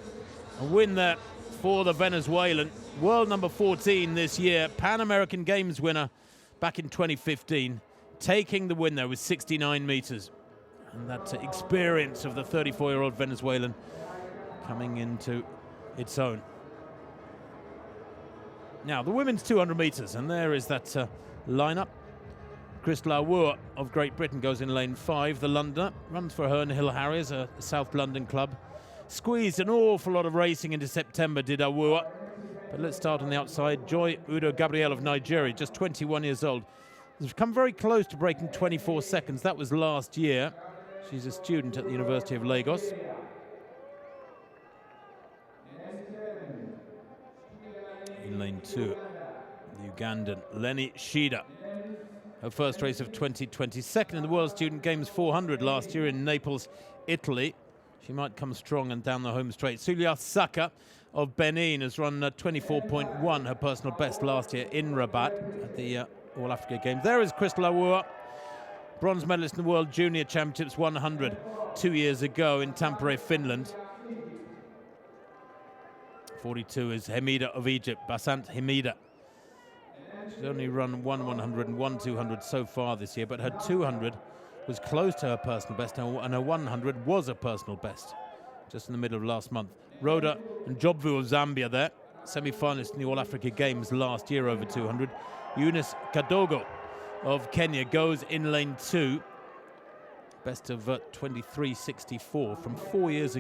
win there for the Venezuelan. World number 14 this year, Pan American Games winner back in 2015, taking the win there with 69 meters. And that experience of the 34-year-old Venezuelan coming into its own. Now, the women's 200 meters, and there is that lineup. Crystal Awoor of Great Britain goes in lane 5. The Londoner runs for Herne Hill Harriers, a South London club. Squeezed an awful lot of racing into September, did Awoor. But let's start on the outside. Joy Udo Gabriel of Nigeria, just 21 years old. Has come very close to breaking 24 seconds. That was last year. She's a student at the University of Lagos. In lane 2, the Ugandan Lenny Shida. Her first race of 2020, second in the World Student Games 400 last year in Naples, Italy. She might come strong and down the home straight. Sulia Saka of Benin has run 24.1, her personal best last year in Rabat at the All Africa Games. There is Crystal Awoor, bronze medalist in the World Junior Championships 100 2 years ago in Tampere, Finland. 42 is Hemida of Egypt, Basant Hemida. She's only run one 100 and one 200 so far this year, but her 200 was close to her personal best, and her 100 was a personal best just in the middle of last month. Rhoda and Jobvu of Zambia there, semi-finalist in the All Africa Games last year over 200. Eunice Kadogo of Kenya goes in lane 2. Best of 23.64 from 5 years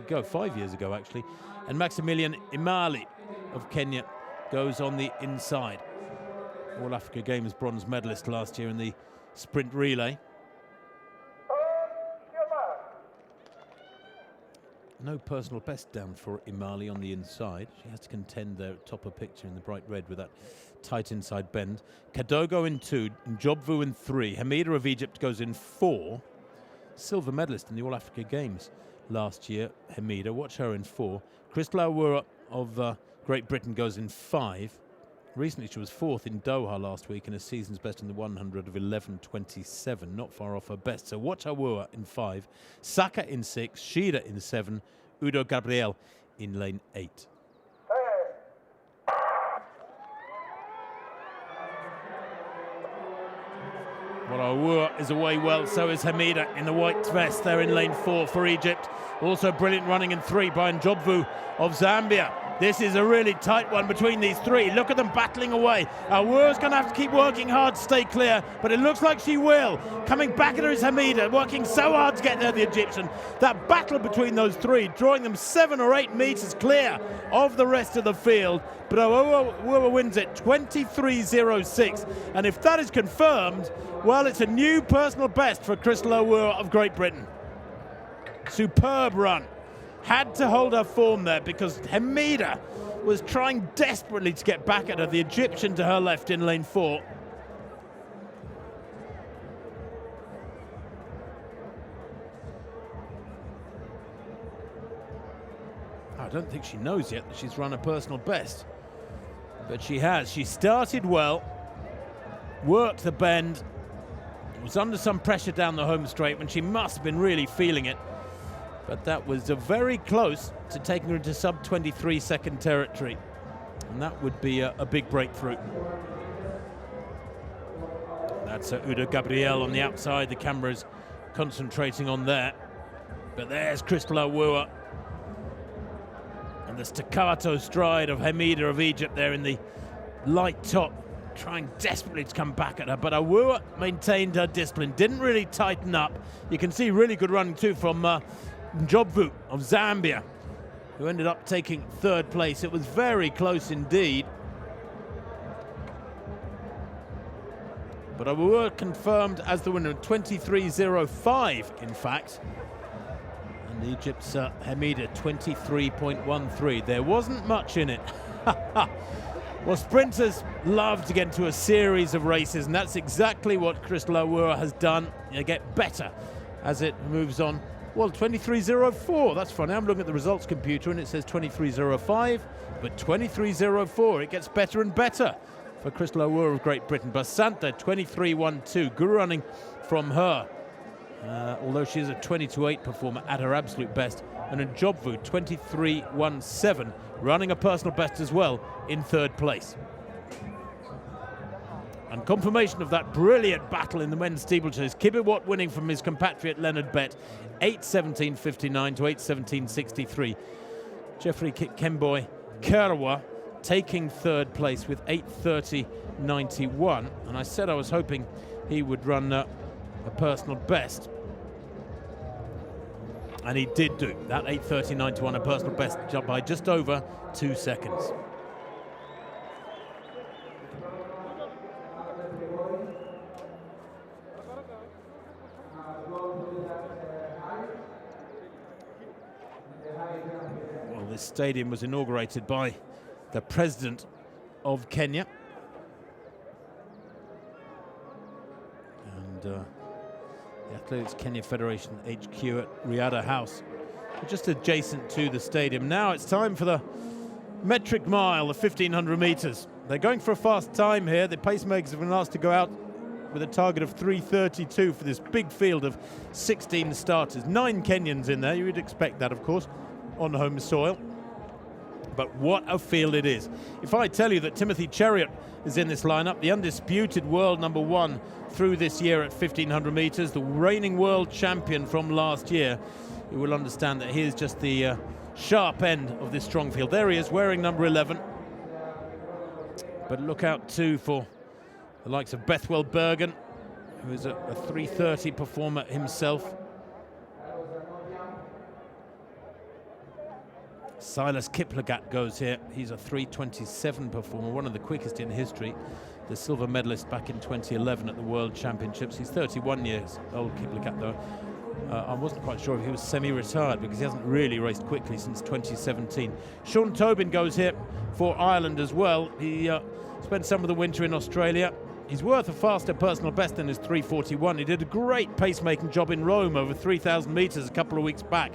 ago actually. And Maximilian Imali of Kenya goes on the inside. All Africa Games bronze medalist last year in the sprint relay. No personal best down for Imali on the inside. She has to contend there at top of picture in the bright red with that tight inside bend. Kadogo in 2, Njobvu in 3. Hamida of Egypt goes in 4. Silver medalist in the All Africa Games last year, Hamida. Watch her in 4. Crystal Awoor of Great Britain goes in 5. Recently she was 4th in Doha last week in a season's best in the 100 of 11.27, not far off her best. So watch Awoor in 5, Saka in 6, Shida in 7, Udo Gabriel in lane 8. Well, Awoor is away well, so is Hamida in the white vest there in lane 4 for Egypt. Also brilliant running in 3 by Njobvu of Zambia. This is a really tight one between these three. Look at them battling away. Awua's going to have to keep working hard to stay clear, but it looks like she will. Coming back at her is Hamida, working so hard to get there, the Egyptian. That battle between those three, drawing them 7 or 8 meters clear of the rest of the field. But Awua wins it 23.06. And if that is confirmed, well, it's a new personal best for Crystal Awua of Great Britain. Superb run. Had to hold her form there because Hamida was trying desperately to get back at her, the Egyptian to her left in lane 4. I don't think she knows yet that she's run a personal best, but she has. She started well, worked the bend, was under some pressure down the home straight when she must have been really feeling it. But that was very close to taking her into sub-23 second territory. And that would be a big breakthrough. That's Udo Gabriel on the outside. The camera's concentrating on there. But there's Crystal Awua. And the staccato stride of Hamida of Egypt there in the light top, trying desperately to come back at her. But Awua maintained her discipline, didn't really tighten up. You can see really good running too from Njobvu of Zambia, who ended up taking 3rd place. It was very close indeed. But Awua confirmed as the winner, 23.05 in fact. And Egypt's Hamida, 23.13. There wasn't much in it. Well, sprinters love to get into a series of races, and that's exactly what Crystal Awua has done. They get better as it moves on. Well, 23.04, that's funny. I'm looking at the results computer and it says 23.05, but 23.04, it gets better and better for Crystal Awua of Great Britain. Basanta, 23.12, good running from her, although she's a 22.8 performer at her absolute best. And Njobvu, 23.17, running a personal best as well in 3rd place. And confirmation of that brilliant battle in the men's steeplechase. Kibby winning from his compatriot Leonard Bett, 8:17.59 to 8:17.63. Jeffrey Kemboy Kerwa taking 3rd place with 8:30.91. And I said I was hoping he would run a personal best. And he did do that, 8:30.91, a personal best by just over 2 seconds. This stadium was inaugurated by the President of Kenya. And the Athletics Kenya Federation HQ at Riada House, just adjacent to the stadium. Now it's time for the metric mile, the 1,500 meters. They're going for a fast time here. The Pacemakers have been asked to go out with a target of 3:32 for this big field of 16 starters. 9 Kenyans in there. You would expect that, of course, on home soil. But what a field it is. If I tell you that Timothy Chariot is in this lineup, the undisputed world #1 through this year at 1,500 meters, the reigning world champion from last year, you will understand that he is just the sharp end of this strong field. There he is, wearing number 11. But look out too for the likes of Bethwell Bergen, who is a 3:30 performer himself. Silas Kiplagat goes here. He's a 3:27 performer, one of the quickest in history. The silver medalist back in 2011 at the World Championships. He's 31 years old, Kiplagat, though. I wasn't quite sure if he was semi-retired because he hasn't really raced quickly since 2017. Sean Tobin goes here for Ireland as well. He spent some of the winter in Australia. He's worth a faster personal best than his 3:41. He did a great pacemaking job in Rome over 3,000 metres a couple of weeks back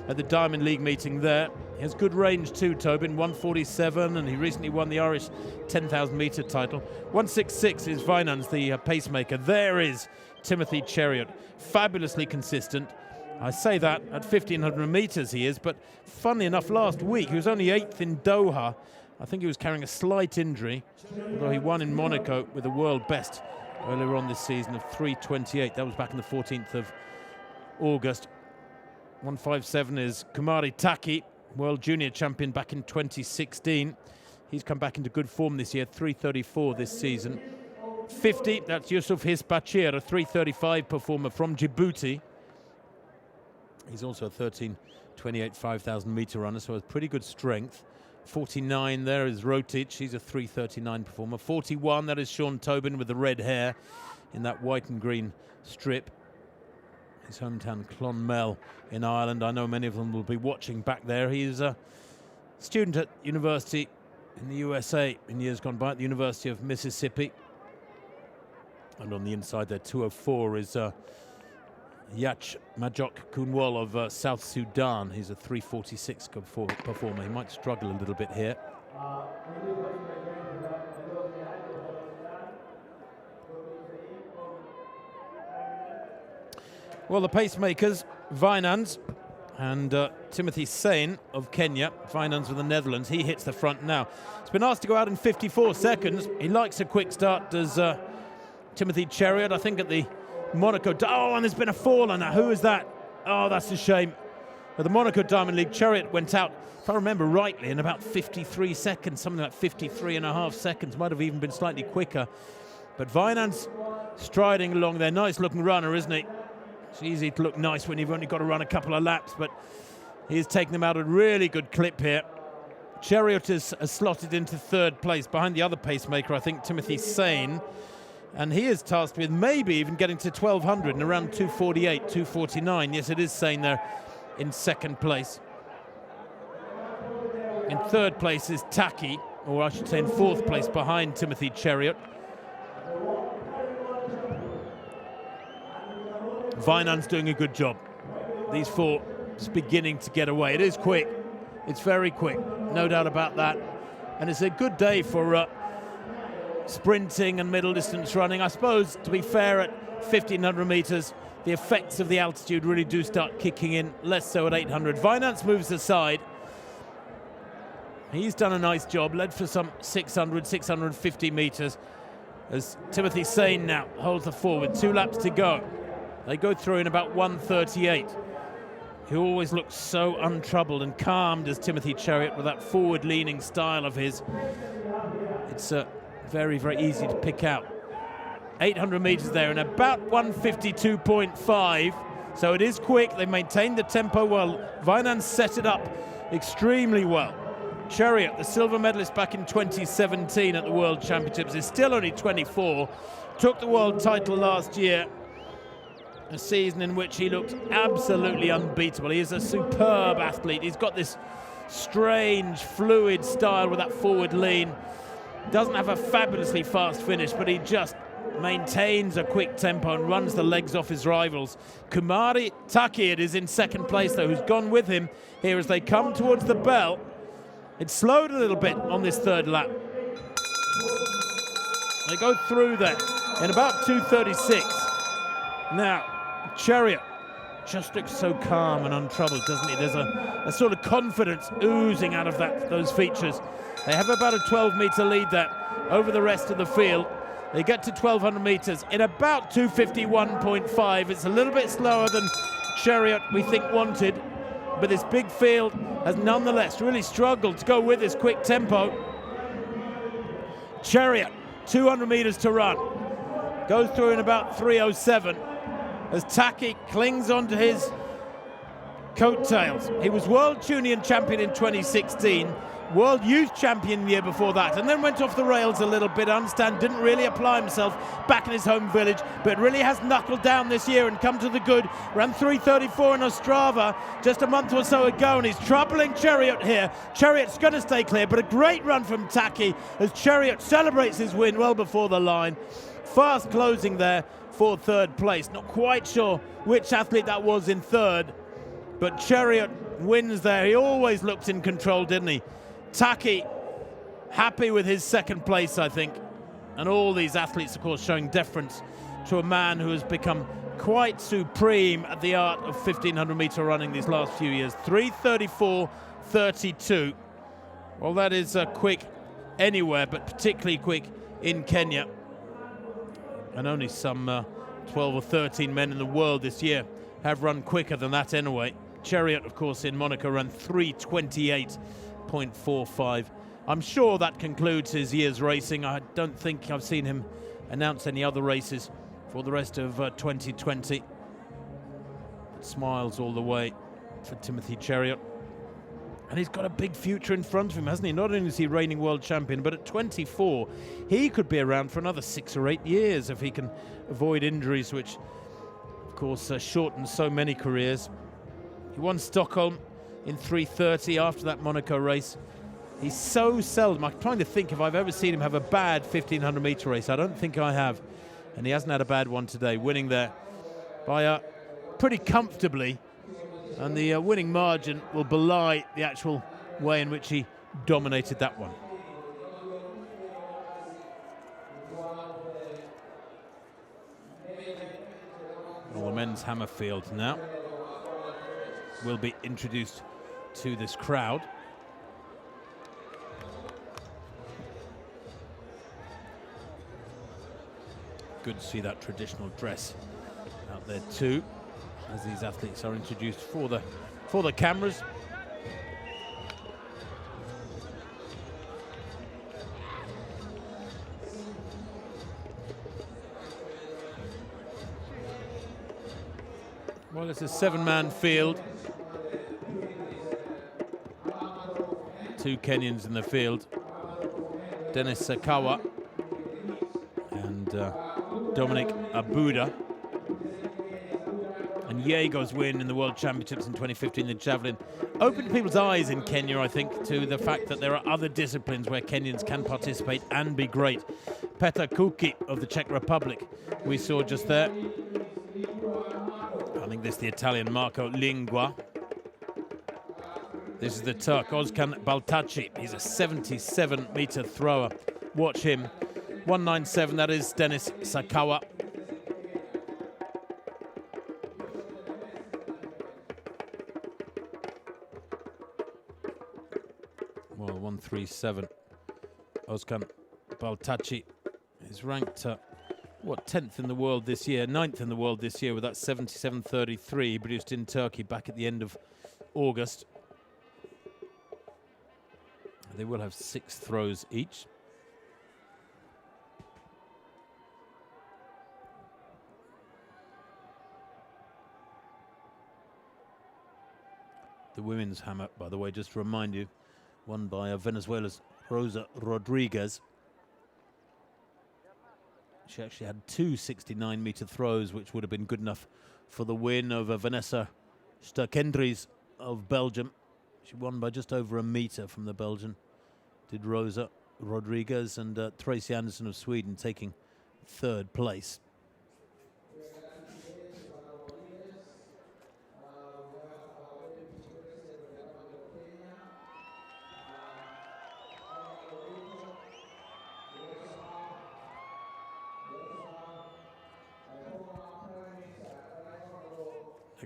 at the Diamond League meeting there. He has good range too, Tobin, 1:47, and he recently won the Irish 10,000 metre title. 1:66 is Vinans, the pacemaker. There is Timothy Chariot, fabulously consistent. I say that at 1,500 metres he is, but funnily enough, last week he was only 8th in Doha. I think he was carrying a slight injury, although he won in Monaco with a world best earlier on this season of 3:28. That was back on the 14th of August. 1:57 is Kumari Taki, World Junior champion back in 2016. He's come back into good form this year, 3:34 this season. 50, that's Yusuf Hisbachir, a 3:35 performer from Djibouti. He's also a 13:28 5,000 meter runner, so has pretty good strength. 49 there is Rotic, he's a 3:39 performer. 41, that is Sean Tobin with the red hair in that white and green strip. His hometown Clonmel in Ireland. I know many of them will be watching back there. He's a student at university in the USA in years gone by at the University of Mississippi. And on the inside there, 204 is Yach Majok Kunwal of South Sudan. He's a 3:46 performer. He might struggle a little bit here. Well, the pacemakers, Wijnands and Timothy Sain of Kenya. Wijnands with the Netherlands. He hits the front now. He's been asked to go out in 54 seconds. He likes a quick start, does Timothy Chariot, I think, at the Monaco. Oh, and there's been a fall on that. Who is that? Oh, that's a shame. At the Monaco Diamond League, Chariot went out, if I remember rightly, in about 53 seconds, something like 53.5 seconds. Might have even been slightly quicker. But Wijnands striding along there. Nice looking runner, isn't he? It's easy to look nice when you've only got to run a couple of laps, but he's taking them out at a really good clip here. Chariot is slotted into third place behind the other pacemaker, I think, Timothy Sain. And he is tasked with maybe even getting to 1200 in around 2:48, 2:49. Yes, it is Sain there in second place. In third place is Taki, or I should say in fourth place behind Timothy Chariot. Wijnands doing a good job. These four just beginning to get away. It is quick. It's very quick, no doubt about that. And it's a good day for sprinting and middle distance running. I suppose, to be fair, at 1500 meters, the effects of the altitude really do start kicking in, less so at 800. Wijnands moves aside. He's done a nice job, led for some 600, 650 meters, as Timothy Sain now holds the forward. 2 laps to go. They go through in about 1:38. He always looks so untroubled and calm, does Timothy Chariot, with that forward-leaning style of his. It's very, very easy to pick out. 800 meters there in about 1:52.5. So it is quick. They maintained the tempo well. Wijnands set it up extremely well. Chariot, the silver medalist back in 2017 at the World Championships, is still only 24. Took the world title last year. A season in which he looked absolutely unbeatable. He is a superb athlete. He's got this strange, fluid style with that forward lean. Doesn't have a fabulously fast finish, but he just maintains a quick tempo and runs the legs off his rivals. Kumari Taki, it is in second place, though, who's gone with him here as they come towards the bell. It slowed a little bit on this third lap. They go through there in about 2:36. Now, Chariot just looks so calm and untroubled, doesn't he? There's a sort of confidence oozing out of those features. They have about a 12-meter lead there over the rest of the field. They get to 1,200 meters in about 2:51.5. It's a little bit slower than Chariot, we think, wanted, but this big field has nonetheless really struggled to go with this quick tempo. Chariot, 200 meters to run. Goes through in about 3:07 as Taki clings onto his coattails. He was World Junior champion in 2016, World Youth champion the year before that, and then went off the rails a little bit. I understand didn't really apply himself back in his home village, but really has knuckled down this year and come to the good. Ran 3:34 in Ostrava just a month or so ago, and he's troubling Chariot here. Chariot's going to stay clear, but a great run from Taki as Chariot celebrates his win well before the line. Fast closing there for third place. Not quite sure which athlete that was in third, but Chariot wins there. He always looked in control, didn't he? Taki happy with his second place, I think. And all these athletes, of course, showing deference to a man who has become quite supreme at the art of 1,500 meter running these last few years. 3:34.32. Well, that is quick anywhere, but particularly quick in Kenya. And only some 12 or 13 men in the world this year have run quicker than that anyway. Chariot, of course, in Monaco ran 3:28.45. I'm sure that concludes his year's racing. I don't think I've seen him announce any other races for the rest of 2020. Smiles all the way for Timothy Chariot. And he's got a big future in front of him, hasn't he? Not only is he reigning world champion, but at 24, he could be around for another 6 or 8 years if he can avoid injuries, which, of course, shorten so many careers. He won Stockholm in 3:30 after that Monaco race. He's so seldom. I'm trying to think if I've ever seen him have a bad 1500-meter race. I don't think I have. And he hasn't had a bad one today, winning there by pretty comfortably. And the winning margin will belie the actual way in which he dominated that one. Well, the men's hammer field now will be introduced to this crowd. Good to see that traditional dress out there too, as these athletes are introduced for the cameras. Well, it's a 7-man field. 2 Kenyans in the field. Dennis Sakawa and Dominic Abuda. And Yego's win in the World Championships in 2015 in Javelin opened people's eyes in Kenya, I think, to the fact that there are other disciplines where Kenyans can participate and be great. Petar Kuki of the Czech Republic we saw just there. I think this is the Italian Marco Lingua. This is the Turk Ozkan Baltaci. He's a 77-meter thrower. Watch him. 197, that is Dennis Sakawa. Well, 137. Ozkan Baltaci is ranked, 10th in the world this year? 9th in the world this year with that 77.33 produced in Turkey back at the end of August. They will have 6 throws each. The women's hammer, by the way, just to remind you, won by Venezuela's Rosa Rodriguez. She actually had 2 69-meter throws, which would have been good enough for the win over Vanessa Sturkendries of Belgium. She won by just over a meter from the Belgian. Did Rosa Rodriguez, and Tracy Anderson of Sweden taking 3rd place.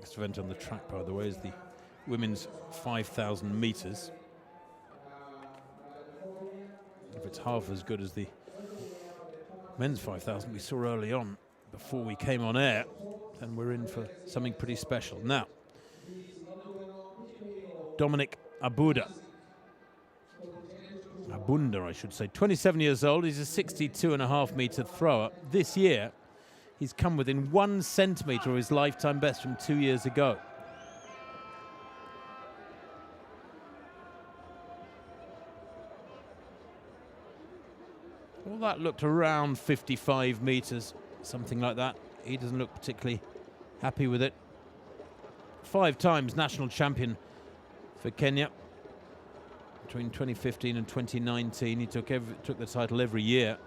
Next event on the track, by the way, is the women's 5,000 meters. If it's half as good as the men's 5,000 we saw early on before we came on air, then we're in for something pretty special. Now, Dominic Abunda, I should say, 27 years old. He's a 62.5-meter thrower. This year, he's come within 1 centimetre of his lifetime best from 2 years ago. Well, that looked around 55 metres, something like that. He doesn't look particularly happy with it. 5 times national champion for Kenya. Between 2015 and 2019, he took the title every year.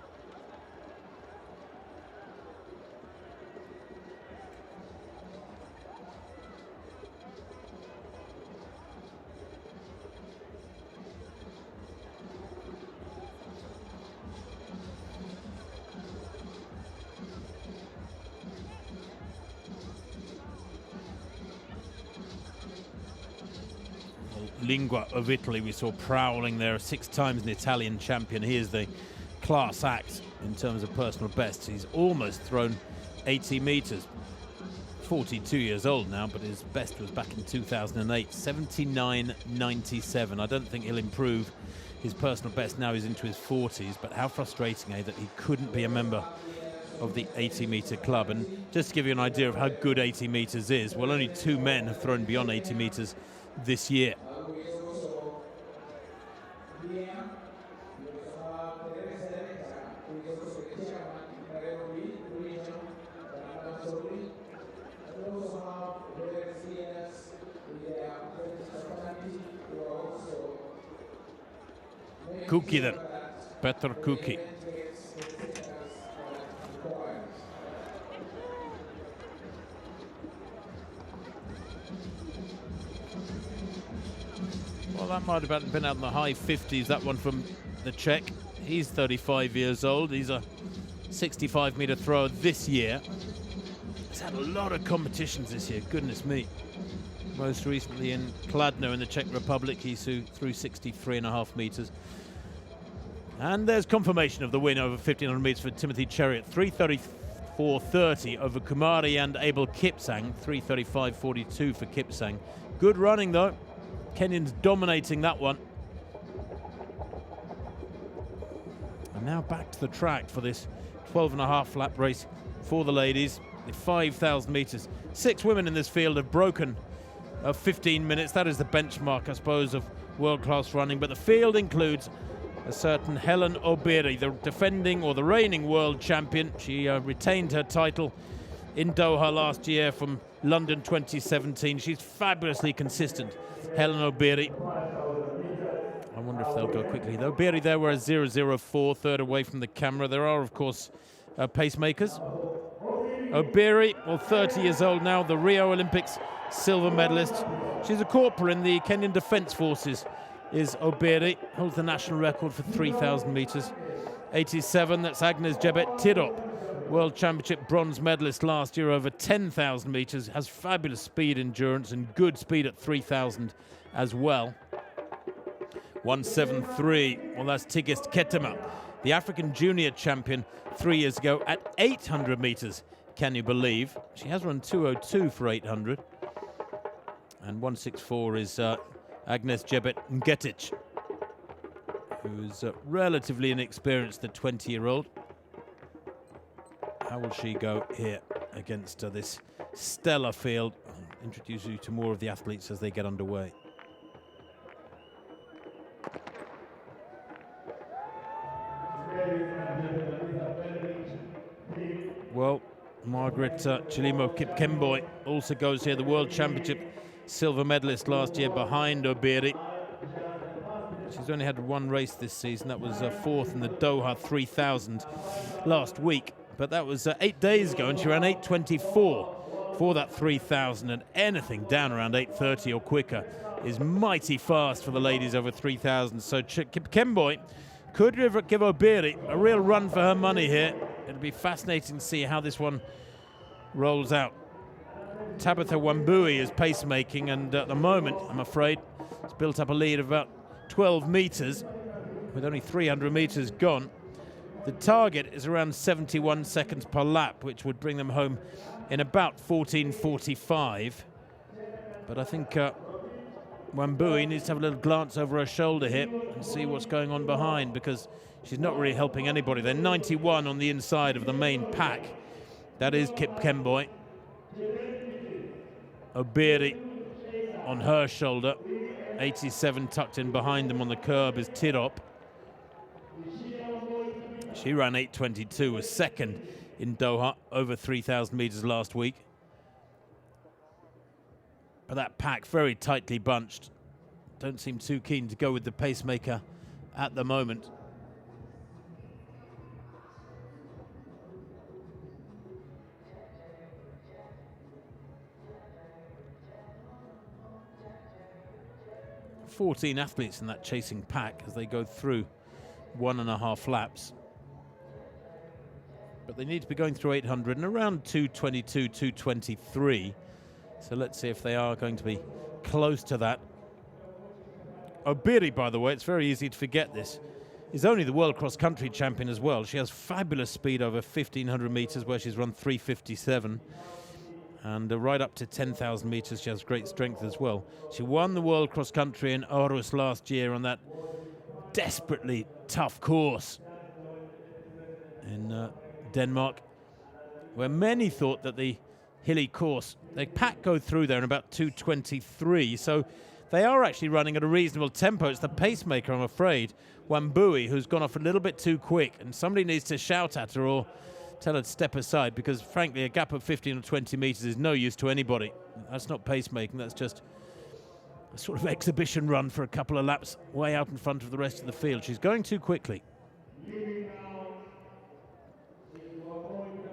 Lingua of Italy we saw prowling there, 6 times an Italian champion. He is the class act in terms of personal bests. He's almost thrown 80 meters. 42 years old now, but his best was back in 2008, 79.97. I don't think he'll improve his personal best now he's into his 40s, but how frustrating, that he couldn't be a member of the 80-metre club. And just to give you an idea of how good 80 metres is, well, only 2 men have thrown beyond 80 metres this year. Kuki then, Petr Kuki. Well, that might have been out in the high 50s, that one from the Czech. He's 35 years old. He's a 65-metre thrower this year. He's had a lot of competitions this year, goodness me. Most recently in Kladno in the Czech Republic, he threw 63.5 metres. And there's confirmation of the win over 1,500 metres for Timothy Chariot. 3:34.30 over Kumari and Abel Kipsang. 3:35.42 for Kipsang. Good running though. Kenyans dominating that one. And now back to the track for this 12.5 lap race for the ladies. The 5,000 metres. 6 women in this field have broken 15 minutes. That is the benchmark, I suppose, of world-class running. But the field includes a certain Helen Obiri, the defending or the reigning world champion. She retained her title in Doha last year from London 2017. She's fabulously consistent, Helen Obiri. I wonder if they'll go quickly. Though Obiri there were a 0:04, third away from the camera. There are, of course, pacemakers. Obiri, well, 30 years old now, the Rio Olympics silver medalist. She's a corporal in the Kenyan Defence Forces, is Obiri, holds the national record for 3,000 metres. 87, that's Agnes Jebet Tirop, World Championship bronze medalist last year over 10,000 metres, has fabulous speed endurance and good speed at 3,000 as well. 1:73, well, that's Tigist Ketema, the African junior champion 3 years ago at 800 metres, can you believe? She has run 2:02 for 800. And 1:64 is Agnes Jebet Ngetic, who's relatively inexperienced, the 20-year-old. How will she go here against this stellar field? I'll introduce you to more of the athletes as they get underway. Well, Margaret Chilimo Kipkemboi also goes here, the World Championship silver medalist last year behind Obiri. She's only had one race this season. That was fourth in the Doha 3000 last week. But that was 8 days ago, and she ran 8:24 for that 3000. And anything down around 8:30 or quicker is mighty fast for the ladies over 3000. So Kipkemboi could give Obiri a real run for her money here. It'll be fascinating to see how this one rolls out. Tabitha Wambui is pacemaking, and at the moment, I'm afraid, it's built up a lead of about 12 metres with only 300 metres gone. The target is around 71 seconds per lap, which would bring them home in about 14:45. But I think Wambui needs to have a little glance over her shoulder here and see what's going on behind, because she's not really helping anybody. They're 91 on the inside of the main pack. That is Kipkemboi. Obiri on her shoulder. 87 tucked in behind them on the curb is Tirop. She ran 8:22, was second in Doha, over 3,000 metres last week. But that pack very tightly bunched. Don't seem too keen to go with the pacemaker at the moment. Fourteen athletes in that chasing pack as they go through 1.5 laps. But they need to be going through 800 and around 2:22, 2:23. So let's see if they are going to be close to that. Obiri, by the way, it's very easy to forget this, is only the world cross-country champion as well. She has fabulous speed over 1,500 metres where she's run 3:57. And right up to 10,000 metres, she has great strength as well. She won the World Cross Country in Aarhus last year on that desperately tough course in Denmark, where many thought that the hilly course, the pack go through there in about 2:23, so they are actually running at a reasonable tempo. It's the pacemaker, I'm afraid, Wambui, who's gone off a little bit too quick, and somebody needs to shout at her or tell her to step aside, because frankly a gap of 15 or 20 metres is no use to anybody. That's not pacemaking, that's just a sort of exhibition run for a couple of laps way out in front of the rest of the field. She's going too quickly.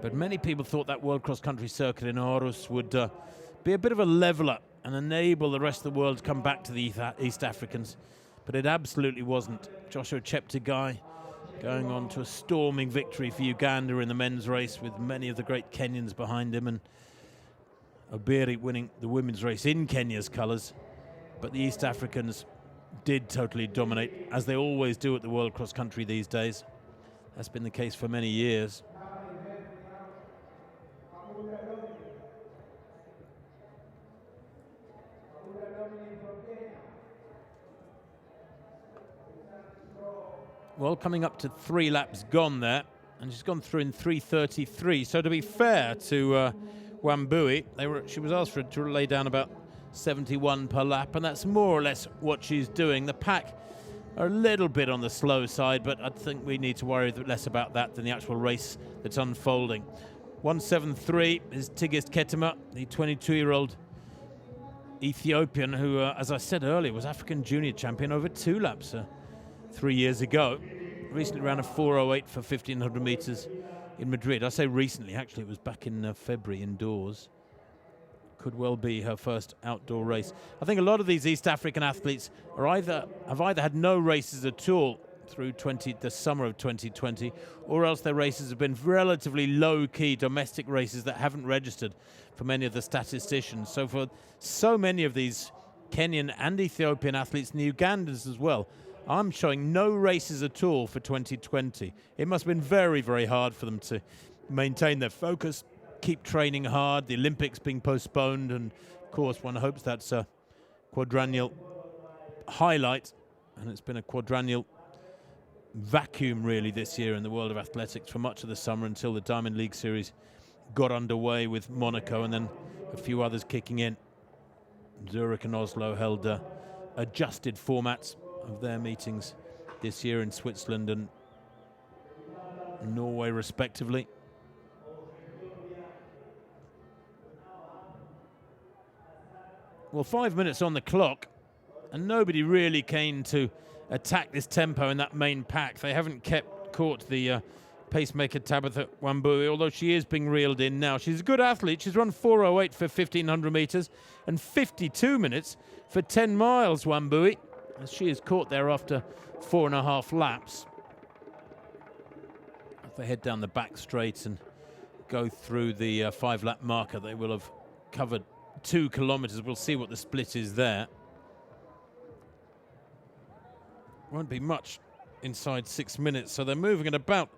But many people thought that World Cross Country circuit in Aarhus would be a bit of a leveller and enable the rest of the world to come back to the East Africans. But it absolutely wasn't. Joshua Cheptegei going on to a storming victory for Uganda in the men's race, with many of the great Kenyans behind him, and Obiri winning the women's race in Kenya's colours. But the East Africans did totally dominate, as they always do at the World Cross Country these days. That's been the case for many years. Well, coming up to 3 laps gone there, and she's gone through in 3:33. So to be fair to Wambui, she was asked to lay down about 71 per lap, and that's more or less what she's doing. The pack are a little bit on the slow side, but I think we need to worry less about that than the actual race that's unfolding. 173 is Tigist Ketema, the 22-year-old Ethiopian who, as I said earlier, was African junior champion over 2 laps 3 years ago. Recently ran a 4:08 for 1,500 metres in Madrid. I say recently, actually it was back in February indoors. Could well be her first outdoor race. I think a lot of these East African athletes have either had no races at all through the summer of 2020, or else their races have been relatively low-key domestic races that haven't registered for many of the statisticians. So for so many of these Kenyan and Ethiopian athletes, and the Ugandans as well, I'm showing no races at all for 2020. It must have been very, very hard for them to maintain their focus, keep training hard, the Olympics being postponed, and of course one hopes that's a quadrennial highlight, and it's been a quadrennial vacuum really this year in the world of athletics for much of the summer until the Diamond League Series got underway with Monaco and then a few others kicking in. Zurich and Oslo held adjusted formats of their meetings this year in Switzerland and Norway respectively. Well, 5 minutes on the clock, and nobody really keen to attack this tempo in that main pack. They haven't caught the pacemaker Tabitha Wambui, although she is being reeled in now. She's a good athlete. She's run 4:08 for 1,500 metres and 52 minutes for 10 miles, Wambui, as she is caught there after 4.5 laps. If they head down the back straight and go through the 5-lap marker, they will have covered 2 kilometres. We'll see what the split is there. Won't be much inside 6 minutes, so they're moving at about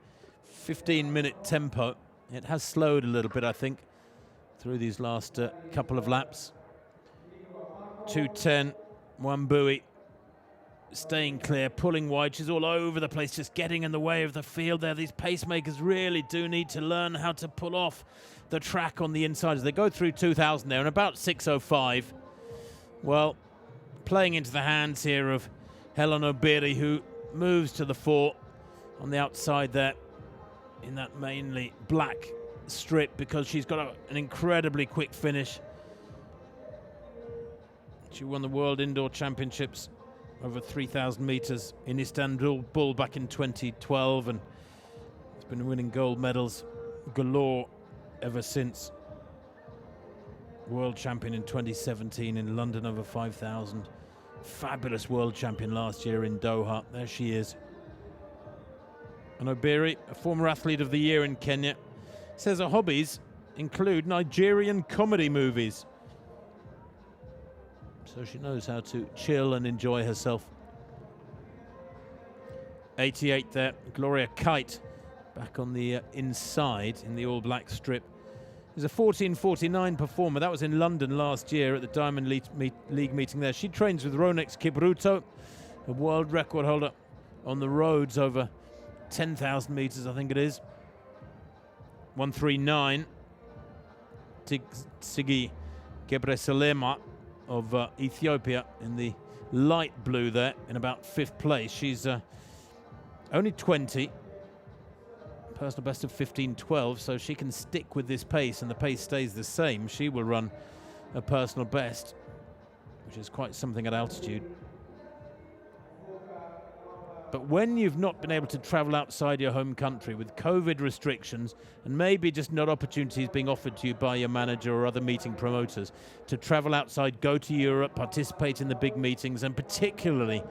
15-minute tempo. It has slowed a little bit, I think, through these last couple of laps. 2:10, Wambui staying clear, pulling wide. She's all over the place, just getting in the way of the field there. These pacemakers really do need to learn how to pull off the track on the inside as they go through 2,000 there, and about 6:05. Well, playing into the hands here of Helen Obiri, who moves to the fore on the outside there in that mainly black strip because she's got an incredibly quick finish. She won the World Indoor Championships over 3,000 metres in Istanbul back in 2012 and has been winning gold medals galore ever since. World champion in 2017 in London over 5,000. Fabulous world champion last year in Doha. There she is. And Obiri, a former athlete of the year in Kenya, says her hobbies include Nigerian comedy movies. So she knows how to chill and enjoy herself. 88 there, Gloria Kite back on the inside in the all-black strip is a 14:49 performer. That was in London last year at the Diamond League meeting there. She trains with Ronex Kibruto, a world record holder on the roads over 10,000 meters, I think it is. 1:39. Sigi Gabriel Salama of Ethiopia in the light blue there in about 5th place. She's only 20, personal best of 15:12, so she can stick with this pace and the pace stays the same. She will run a personal best, which is quite something at altitude. But when you've not been able to travel outside your home country with COVID restrictions and maybe just not opportunities being offered to you by your manager or other meeting promoters to travel outside, go to Europe, participate in the big meetings, and particularly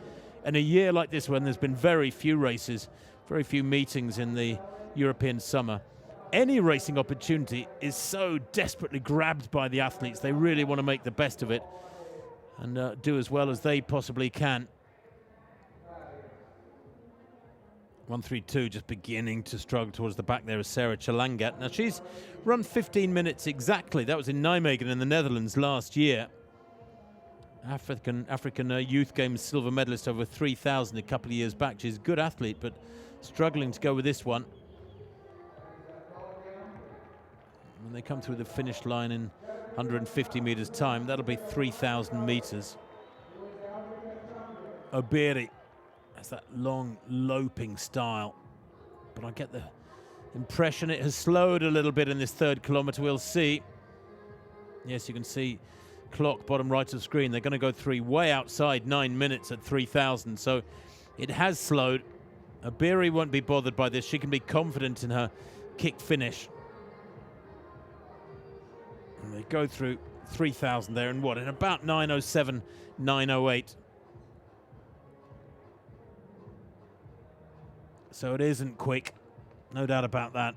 in a year like this when there's been very few races, very few meetings in the European summer, any racing opportunity is so desperately grabbed by the athletes. They really want to make the best of it and do as well as they possibly can. 1:32, just beginning to struggle towards the back there is Sarah Chalanga. Now she's run 15 minutes exactly. That was in Nijmegen in the Netherlands last year. African Youth Games silver medalist over 3,000 a couple of years back. She's a good athlete, but struggling to go with this one. When they come through the finish line in 150 meters time, that'll be 3,000 meters. Obiri has that long loping style, but I get the impression it has slowed a little bit in this 3rd kilometer. We'll see. Yes, you can see clock bottom right of the screen. They're going to go 3 way outside 9 minutes at 3,000, so it has slowed. Obiri won't be bothered by this. She can be confident in her kick finish. And they go through 3,000 there in what? In about 9:07, 9:08. So it isn't quick, no doubt about that.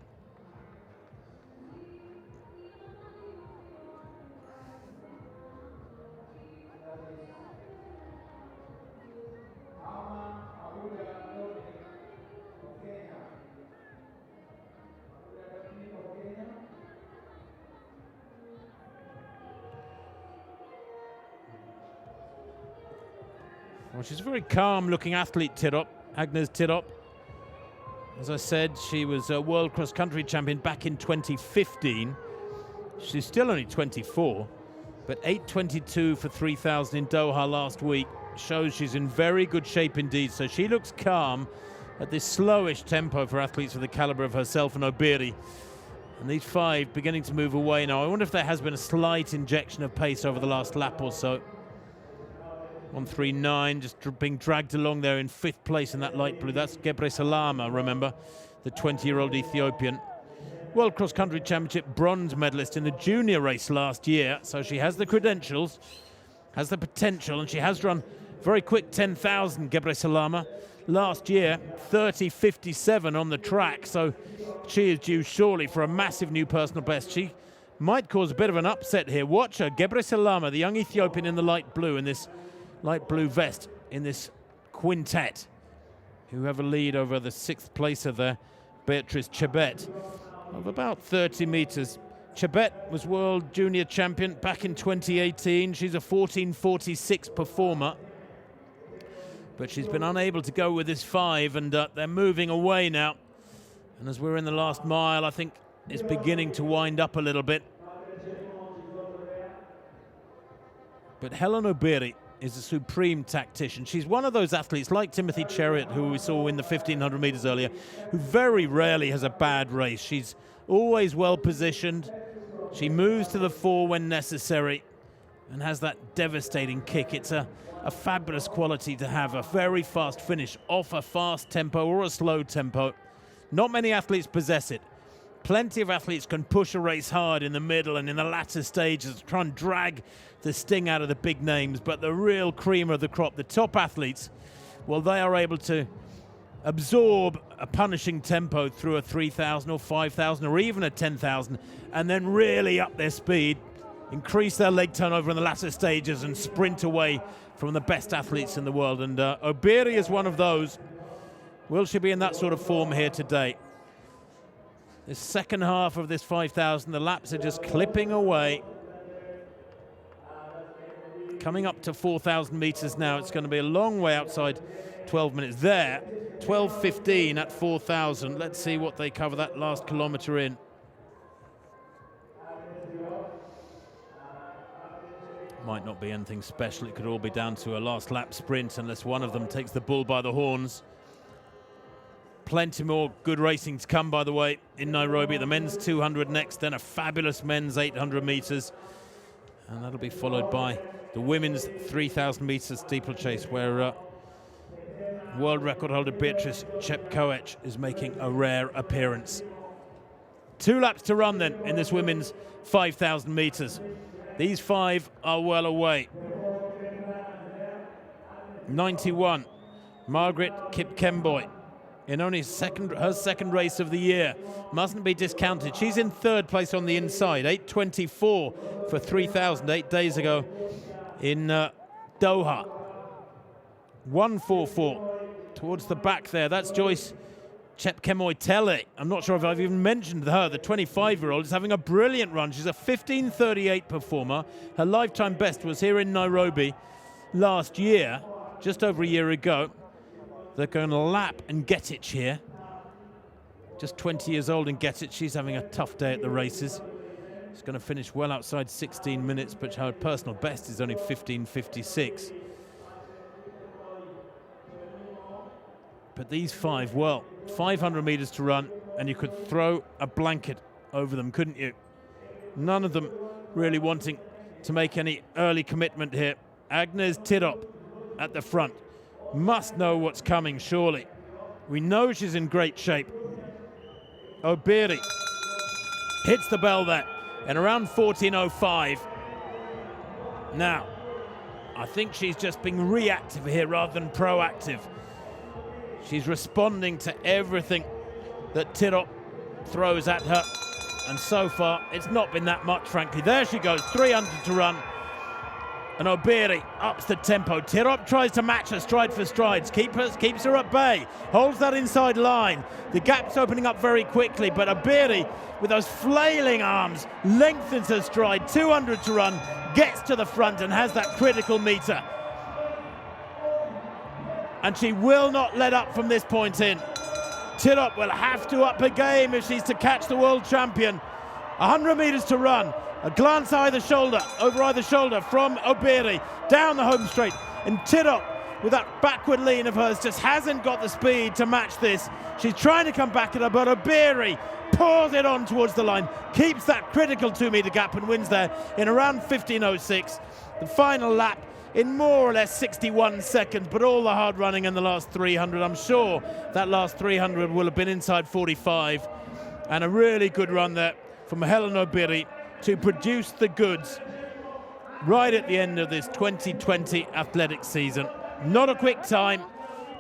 Well, she's a very calm-looking athlete, Tirop, Agnes Tirop. As I said, she was a world cross-country champion back in 2015. She's still only 24, but 8:22 for 3,000 in Doha last week shows she's in very good shape indeed. So she looks calm at this slowish tempo for athletes of the caliber of herself and Obiri. And these 5 beginning to move away now. I wonder if there has been a slight injection of pace over the last lap or so. 1:39, just being dragged along there in 5th place in that light blue. That's Gabriel Salama, remember, the 20-year-old Ethiopian. World Cross Country Championship bronze medalist in the junior race last year. So she has the credentials, has the potential, and she has run very quick 10,000, Gabriel Salama. Last year, 30:57 on the track. So she is due surely for a massive new personal best. She might cause a bit of an upset here. Watch her, Gabriel Salama, the young Ethiopian in the light blue, in this light blue vest, in this quintet, who have a lead over the 6th placer there, Beatrice Chebet, of about 30 meters. Chebet was world junior champion back in 2018. She's a 14:46 performer, but she's been unable to go with this 5, and they're moving away now. And as we're in the last mile, I think it's beginning to wind up a little bit. But Helen Obiri is a supreme tactician. She's one of those athletes like Timothy Chariot, who we saw in the 1,500 meters earlier, who very rarely has a bad race. She's always well positioned. She moves to the fore when necessary and has that devastating kick. It's a fabulous quality to have, a very fast finish off a fast tempo or a slow tempo. Not many athletes possess it. Plenty of athletes can push a race hard in the middle and in the latter stages to try and drag the sting out of the big names, but the real cream of the crop, the top athletes, well, they are able to absorb a punishing tempo through a 3,000 or 5,000 or even a 10,000 and then really up their speed, increase their leg turnover in the latter stages and sprint away from the best athletes in the world. And Obiri is one of those. Will she be in that sort of form here today? The second half of this 5,000, the laps are just clipping away. Coming up to 4,000 meters now. It's going to be a long way outside 12 minutes there. 12:15 at 4,000. Let's see what they cover that last kilometer in. Might not be anything special. It could all be down to a last lap sprint unless one of them takes the bull by the horns. Plenty more good racing to come, by the way, in Nairobi. The men's 200 next, then a fabulous men's 800 meters. And that'll be followed by the women's 3,000 meters steeplechase, where world record holder Beatrice Chepkoech is making a rare appearance. 2 laps to run then in this women's 5,000 meters. These 5 are well away. 91, Margaret Kipkemboi, in only her second race of the year. Mustn't be discounted. She's in 3rd place on the inside. 8:24 for 3,000 8 days ago in Doha. 1:44 towards the back there. That's Joyce Chepkemoi-Tele. I'm not sure if I've even mentioned her. The 25-year-old is having a brilliant run. She's a 15:38 performer. Her lifetime best was here in Nairobi last year, just over a year ago. They're going to lap and Getich here. Just 20 years old in Getich. She's having a tough day at the races. She's going to finish well outside 16 minutes, but her personal best is only 15:56. But these 5, well, 500 meters to run, and you could throw a blanket over them, couldn't you? None of them really wanting to make any early commitment here. Agnes Tirop at the front. Must know what's coming, surely. We know she's in great shape. Obiri hits the bell there in around 14:05. Now, I think she's just being reactive here rather than proactive. She's responding to everything that Tirop throws at her. And so far, it's not been that much, frankly. There she goes, 300 to run. And Obiri ups the tempo. Tirop tries to match her stride for strides. Keeps her at bay. Holds that inside line. The gap's opening up very quickly, but Obiri, with those flailing arms, lengthens her stride. 200 to run, gets to the front and has that critical meter. And she will not let up from this point in. Tirop will have to up her game if she's to catch the world champion. 100 meters to run. A glance over either shoulder from Obiri, down the home straight. And Tirop, with that backward lean of hers, just hasn't got the speed to match this. She's trying to come back at her, but Obiri pours it on towards the line, keeps that critical 2-meter gap and wins there in around 15:06. The final lap in more or less 61 seconds, but all the hard running in the last 300. I'm sure that last 300 will have been inside 45. And a really good run there from Helen Obiri to produce the goods right at the end of this 2020 athletic season. Not a quick time,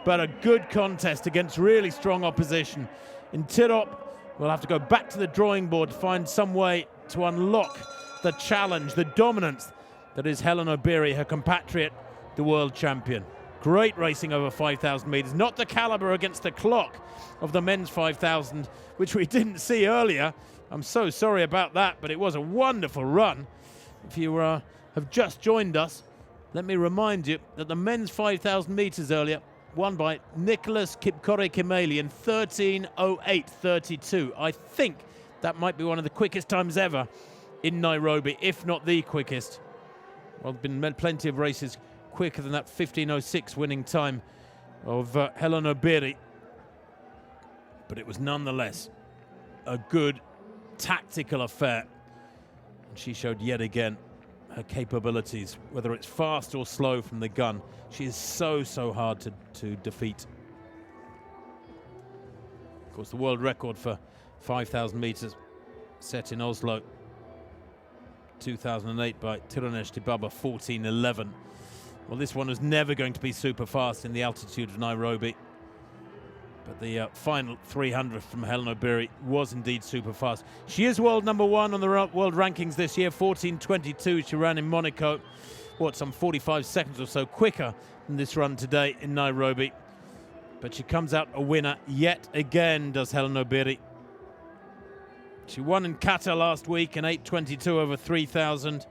but a good contest against really strong opposition. In Tirop, we'll have to go back to the drawing board to find some way to unlock the challenge, the dominance that is Helen Obiri, her compatriot, the world champion. Great racing over 5,000 meters. Not the caliber against the clock of the men's 5,000, which we didn't see earlier. I'm so sorry about that, but it was a wonderful run. If you have just joined us, let me remind you that the men's 5,000 meters earlier won by Nicholas Kipkore Kimeli in 13:08:32. I think that might be one of the quickest times ever in Nairobi, if not the quickest. Well, there's been plenty of races quicker than that 15:06 winning time of Helen Obiri. But it was nonetheless a good tactical affair. And she showed yet again her capabilities, whether it's fast or slow from the gun. She is so hard to defeat. Of course, the world record for 5,000 meters set in Oslo 2008 by Tirunesh Dibaba, 14:11. Well, this one was never going to be super fast in the altitude of Nairobi. But the final 300 from Helen Obiri was indeed super fast. She is world number 1 on the world rankings this year, 14:22. She ran in Monaco, some 45 seconds or so quicker than this run today in Nairobi. But she comes out a winner yet again, does Helen Obiri. She won in Qatar last week in 8:22 over 3,000.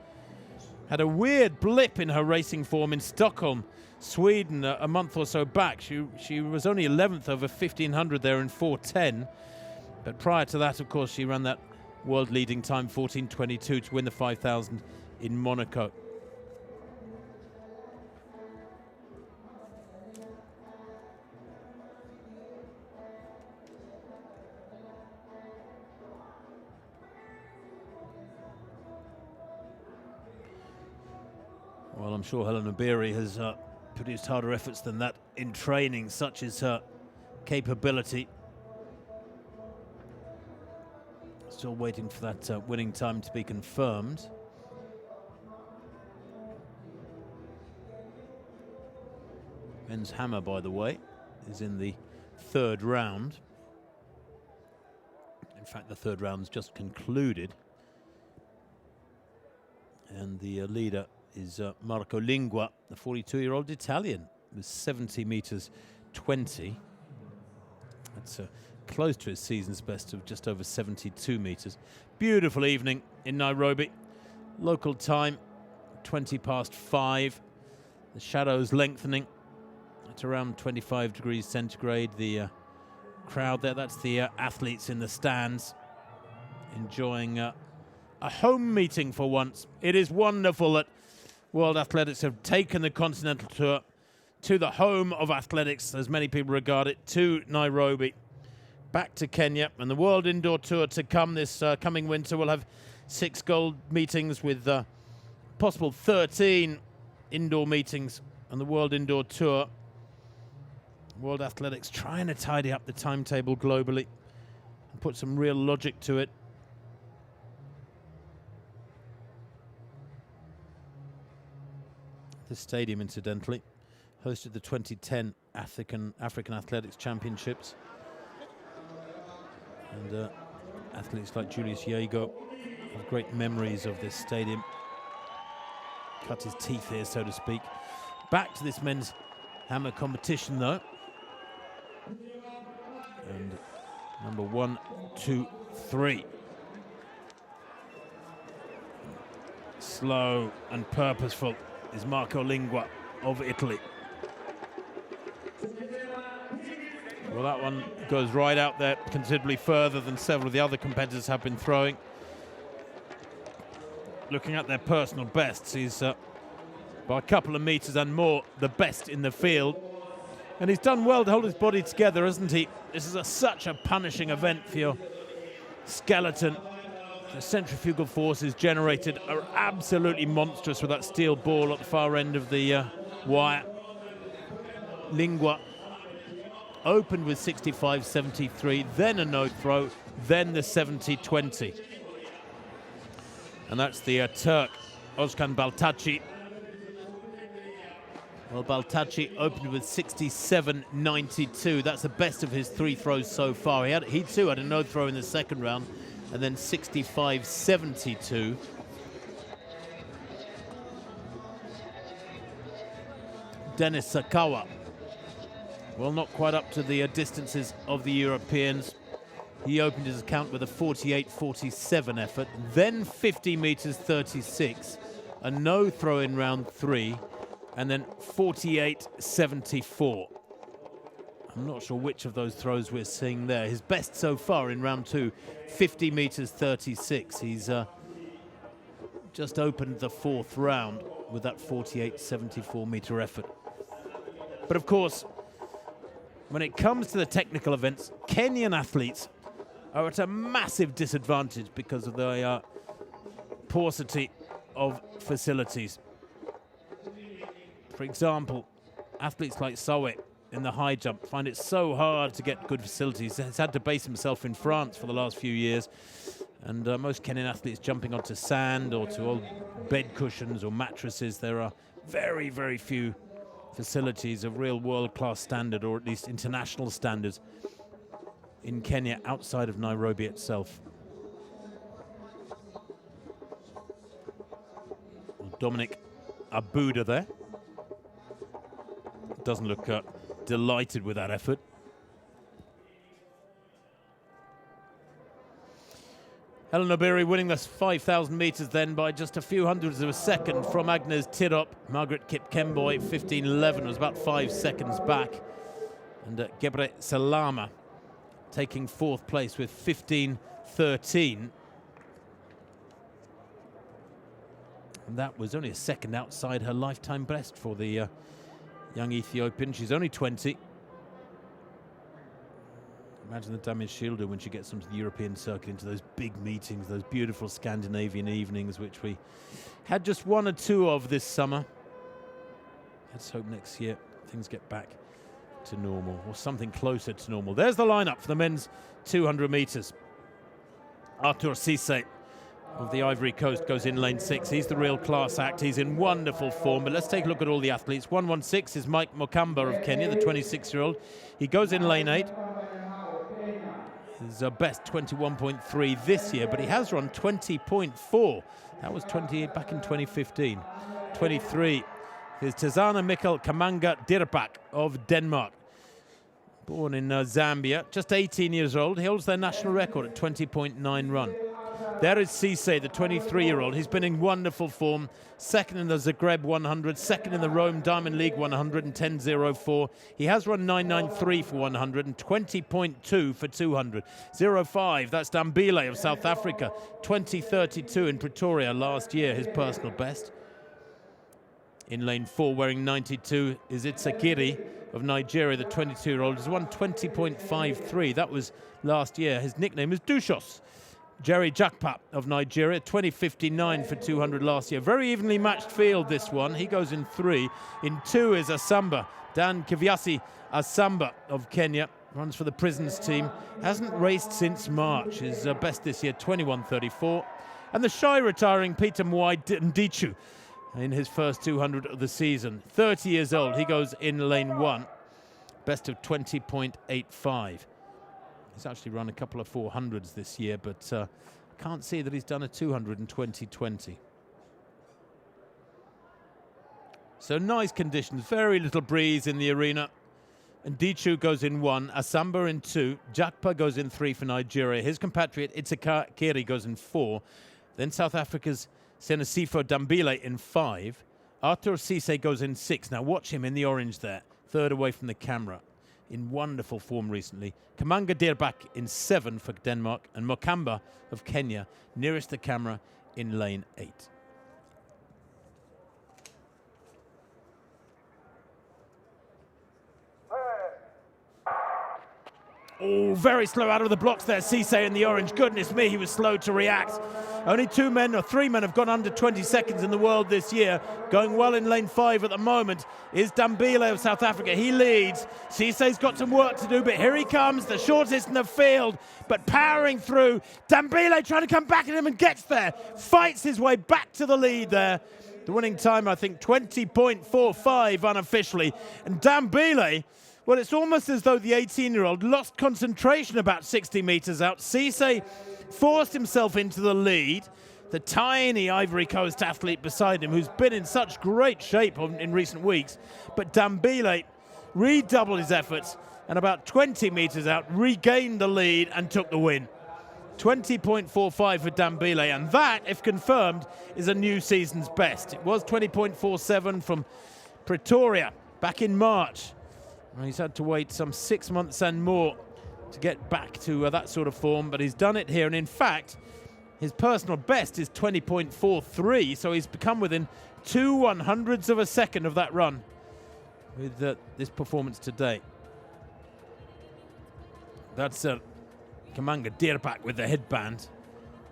Had a weird blip in her racing form in Stockholm, Sweden, a month or so back. She was only 11th over 1,500 there in 4:10. But prior to that, of course, she ran that world-leading time, 14:22, to win the 5,000 in Monaco. Well, I'm sure Helena Beery has produced harder efforts than that in training, such is her capability. Still waiting for that winning time to be confirmed. Men's hammer, by the way, is in the third round. In fact, the third round's just concluded. And the leader is Marco Lingua, the 42-year-old Italian, with 70 meters 20. That's close to his season's best of just over 72 meters. Beautiful evening in Nairobi. Local time, 20 past 5. The shadows lengthening at around 25 degrees centigrade. The crowd there, that's the athletes in the stands enjoying a home meeting for once. It is wonderful that World Athletics have taken the Continental Tour to the home of athletics, as many people regard it, to Nairobi, back to Kenya. And the World Indoor Tour to come this coming winter will have 6 gold meetings with possible 13 indoor meetings on the World Indoor Tour. World Athletics trying to tidy up the timetable globally and put some real logic to it. This stadium, incidentally, hosted the 2010 African Athletics Championships. And athletes like Julius Yego have great memories of this stadium. Cut his teeth here, so to speak. Back to this men's hammer competition, though. And number 1, 2, 3. Slow and purposeful is Marco Lingua of Italy. Well, that one goes right out there, considerably further than several of the other competitors have been throwing. Looking at their personal bests, he's by a couple of meters and more the best in the field. And he's done well to hold his body together, hasn't he? This is such a punishing event for your skeleton. The centrifugal forces generated are absolutely monstrous with that steel ball at the far end of the wire. Lingua opened with 65.73, then a no throw, then the 70.20. And that's the Turk, Ozkan Baltaci. Well, Baltaci opened with 67.92. That's the best of his 3 throws so far. He too had a no throw in the second round, and then 65.72. Dennis Sakawa, well, not quite up to the distances of the Europeans. He opened his account with a 48.47 effort, then 50 meters 36, a no throw in round 3, and then 48.74. I'm not sure which of those throws we're seeing there. His best so far in round 2, 50 meters 36. He's just opened the 4th round with that 48.74 meter effort. But of course, when it comes to the technical events, Kenyan athletes are at a massive disadvantage because of the paucity of facilities. For example, athletes like Sulway in the high jump find it so hard to get good facilities. He's had to base himself in France for the last few years. And most Kenyan athletes jumping onto sand or to old bed cushions or mattresses. There are very, very few facilities of real world-class standard, or at least international standards, in Kenya outside of Nairobi itself. Dominic Abuda there. Doesn't look delighted with that effort. Ellen Obiri winning the 5,000 metres then by just a few hundredths of a second from Agnes Tirop. Margaret Kip Kemboy, 15:11, was about 5 seconds back. And Gabriel Salama taking 4th place with 15:13. And that was only a second outside her lifetime best for the young Ethiopian. She's only 20. Imagine the damage she'll do when she gets onto the European circuit, into those big meetings, those beautiful Scandinavian evenings, which we had just 1 or 2 of this summer. Let's hope next year things get back to normal, or something closer to normal. There's the lineup for the men's 200 metres. Arthur Cisse of the Ivory Coast goes in lane 6. He's the real class act. He's in wonderful form. But let's take a look at all the athletes. 116 is Mike Mccumber of Kenya, the 26-year-old. He goes in lane 8. His best 21.3 this year, but he has run 20.4. That was 28 back in 2015. 23 is Tazana Mikkel Kamanga Dirpak of Denmark. Born in Zambia, just 18 years old. He holds their national record at 20.9 run. There is Cisse, the 23-year-old. He's been in wonderful form. Second in the Zagreb 100, second in the Rome Diamond League 100 and 10.04. He has run 9.93 for 100 and 20.2 for 200. 0.5, that's Dambile of South Africa. 20.32 in Pretoria last year, his personal best. In lane 4, wearing 92, is Itsakiri of Nigeria, the 22-year-old. Has won 20.53. That was last year. His nickname is Dushos. Jerry Jakpa of Nigeria, 20.59 for 200 last year. Very evenly matched field, this one. He goes in 3. In 2 is Asamba. Dan Kivyasi Asamba of Kenya. Runs for the Prisons team. Hasn't raced since March. His best this year, 21.34. And the shy retiring Peter Mwai Ndichu in his first 200 of the season. 30 years old. He goes in lane 1. Best of 20.85. He's actually run a couple of 400s this year, but can't see that he's done a 200 in 2020. So nice conditions, very little breeze in the arena. And Dichu goes in 1, Asamba in 2, Jakpa goes in 3 for Nigeria. His compatriot Itsakiri goes in 4. Then South Africa's Senasifo Dambile in 5. Arthur Cisse goes in 6. Now watch him in the orange there, third away from the camera. In wonderful form recently. Kamanga Dirbak in 7 for Denmark, and Mocamba of Kenya nearest the camera in lane 8. Oh, very slow out of the blocks there, Cisse in the orange. Goodness me, he was slow to react. Only 2 men or 3 men have gone under 20 seconds in the world this year. Going well in lane 5 at the moment is Dambile of South Africa. He leads. Cisse's got some work to do, but here he comes, the shortest in the field, but powering through. Dambile trying to come back at him and gets there. Fights his way back to the lead there. The winning time, I think, 20.45 unofficially. And Dambile, well, it's almost as though the 18-year-old lost concentration about 60 metres out. Cisse forced himself into the lead. The tiny Ivory Coast athlete beside him, who's been in such great shape in recent weeks. But Dambile redoubled his efforts and about 20 metres out regained the lead and took the win. 20.45 for Dambile, and that, if confirmed, is a new season's best. It was 20.47 from Pretoria back in March. He's had to wait some 6 months and more to get back to that sort of form, but he's done it here. And in fact, his personal best is 20.43, so he's become within 2/100ths of a second of that run with this performance today. That's Kamanga Dirpak with the headband.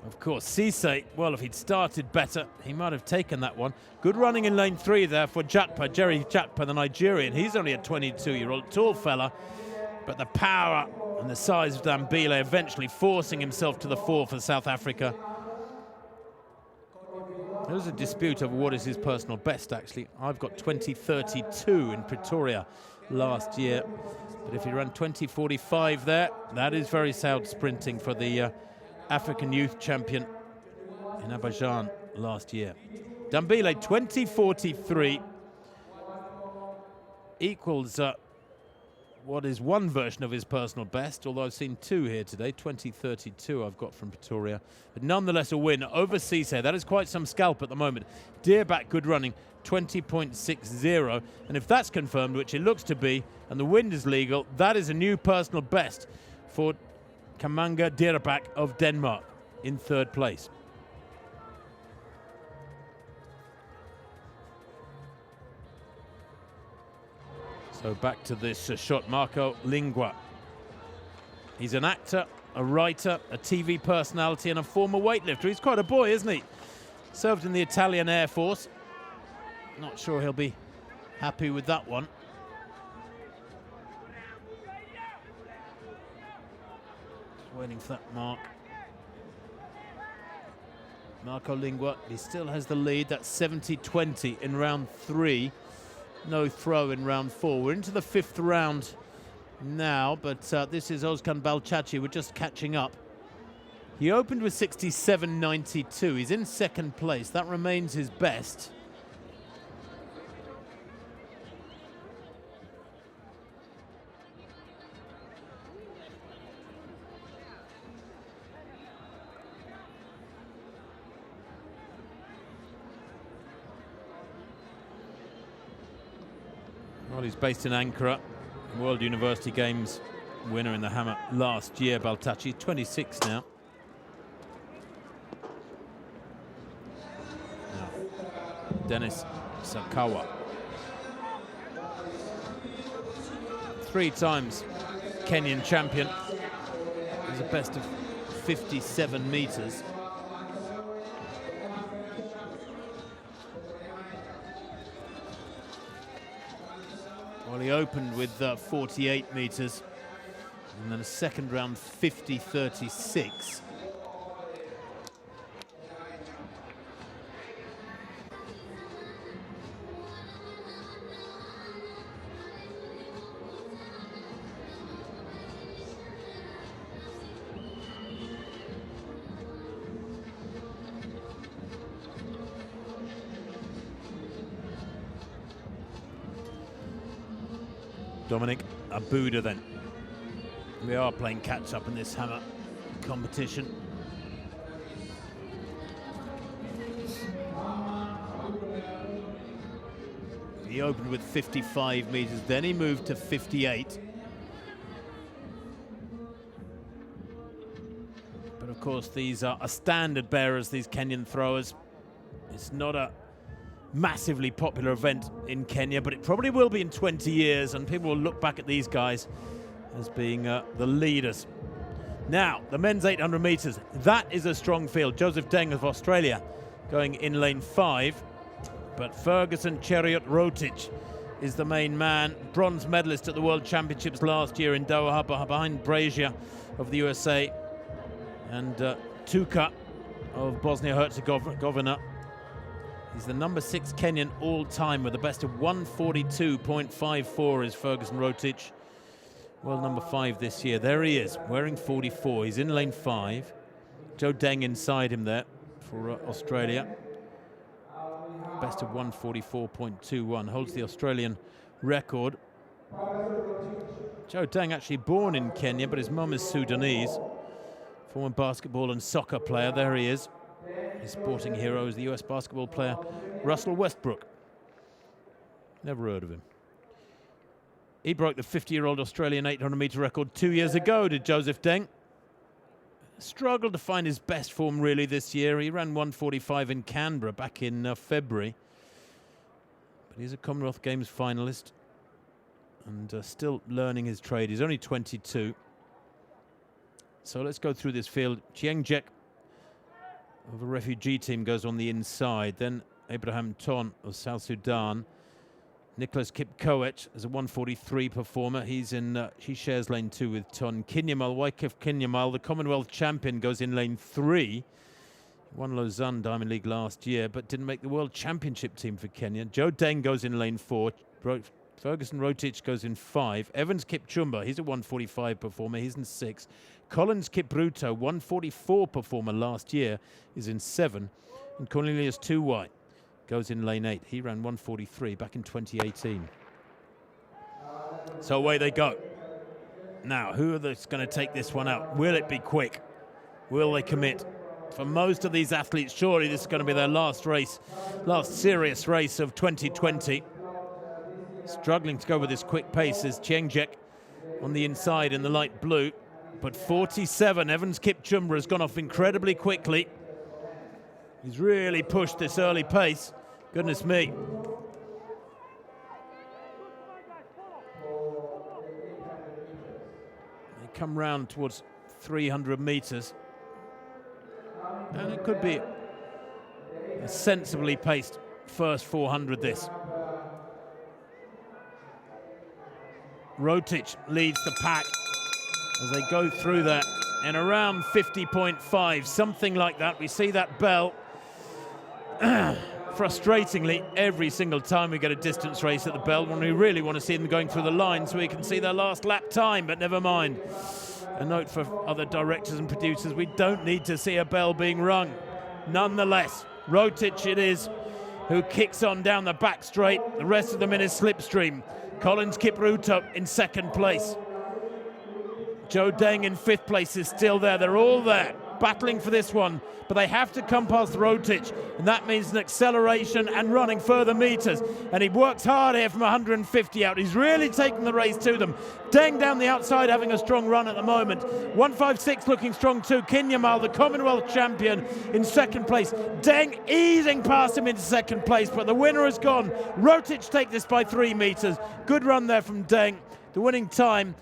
Of course, Cisse, well, if he'd started better, he might have taken that one. Good running in lane 3 there for Jakpa, Jerry Jakpa, the Nigerian. He's only a 22-year-old, tall fella, but the power and the size of Dambile eventually forcing himself to the fore for South Africa. There was a dispute over what is his personal best, actually. I've got 20.32 in Pretoria last year, but if he ran 20.45 there, that is very sound sprinting for the African Youth Champion in Abidjan last year. Dambile 20.43 equals what is one version of his personal best, although I've seen two here today. 20:32 I've got from Pretoria. But nonetheless a win over Cisse. That is quite some scalp at the moment. Deerback good running, 20.60. And if that's confirmed, which it looks to be, and the wind is legal, that is a new personal best for Kamanga Deerback of Denmark in third place. So back to this shot, Marco Lingua. He's an actor, a writer, a TV personality, and a former weightlifter. He's quite a boy, isn't he? Served in the Italian Air Force. Not sure he'll be happy with that one. Just waiting for that mark. Marco Lingua, he still has the lead. That's 70-20 in round 3. No throw in round 4. We're into the 5th round now, but this is Ozkan Balchachi. We're just catching up. He opened with 67.92. He's in 2nd place. That remains his best. Well, he's based in Ankara, World University Games winner in the hammer last year, Baltachi, 26 now. Dennis Sakawa. 3 times Kenyan champion. He's a best of 57 meters. Well, he opened with 48 meters, and then a second round 50.36. Dominic Abuda then. We are playing catch-up in this hammer competition. He opened with 55 meters, then he moved to 58. But of course these are standard bearers, these Kenyan throwers. It's not a massively popular event in Kenya, but it probably will be in 20 years, and people will look back at these guys as being the leaders. Now, the men's 800 meters. That is a strong field. Joseph Deng of Australia going in lane 5, but Ferguson Chariot Rotich is the main man. Bronze medalist at the World Championships last year in Doha, behind Brazier of the USA and Tuka of Bosnia-Herzegovina. He's the number 6 Kenyan all-time with a best of 142.54 is Ferguson Rotich. World number 5 this year. There he is, wearing 44. He's in lane 5. Joe Deng inside him there for Australia. Best of 144.21, holds the Australian record. Joe Deng actually born in Kenya, but his mum is Sudanese. Former basketball and soccer player, there he is. His sporting hero is the US basketball player Russell Westbrook. Never heard of him. He broke the 50-year-old Australian 800-meter record 2 years ago, did Joseph Deng. Struggled to find his best form really this year. He ran 1:45 in Canberra back in February. But he's a Commonwealth Games finalist and still learning his trade. He's only 22. So let's go through this field. Chieng Jek of a refugee team goes on the inside. Then Abraham Ton of South Sudan. Nicholas Kip Keino is a 1:43 performer. He shares lane 2 with Ton. Kinyamal, Wycliffe Kinyamal, the Commonwealth champion, goes in lane 3. Won Lausanne Diamond League last year, but didn't make the World Championship team for Kenya. Joe Deng goes in lane 4. Ferguson Rotich goes in 5. Evans Kipchumba, he's a 1:45 performer. He's in 6. Collins Kipruto, 1:44 performer last year, is in 7. And Cornelius Tuwai goes in lane 8. He ran 1:43 back in 2018. So away they go. Now, who are going to take this one out? Will it be quick? Will they commit? For most of these athletes, surely this is going to be their last race, last serious race of 2020. Struggling to go with this quick pace is Chiengjek on the inside in the light blue. But 47, Evans Kipchumba has gone off incredibly quickly. He's really pushed this early pace. Goodness me. They come round towards 300 meters. And it could be a sensibly paced first 400 this. Rotich leads the pack as they go through that in around 50.5, something like that. We see that bell. Frustratingly, every single time we get a distance race at the bell, when we really want to see them going through the line so we can see their last lap time, but never mind. A note for other directors and producers, we don't need to see a bell being rung. Nonetheless, Rotich it is who kicks on down the back straight. The rest of them in his slipstream. Collins Kipruto in second place. Joe Deng in fifth place is still there. They're all there, battling for this one, but they have to come past Rotich, and that means an acceleration and running further meters. And he works hard here from 150 out. He's really taken the race to them. Deng down the outside having a strong run at the moment. 156 looking strong too. Kinyamal, the Commonwealth champion, in second place. Deng easing past him in second place, but the winner has gone. Rotich take this by 3 meters. Good run there from Deng. The winning time,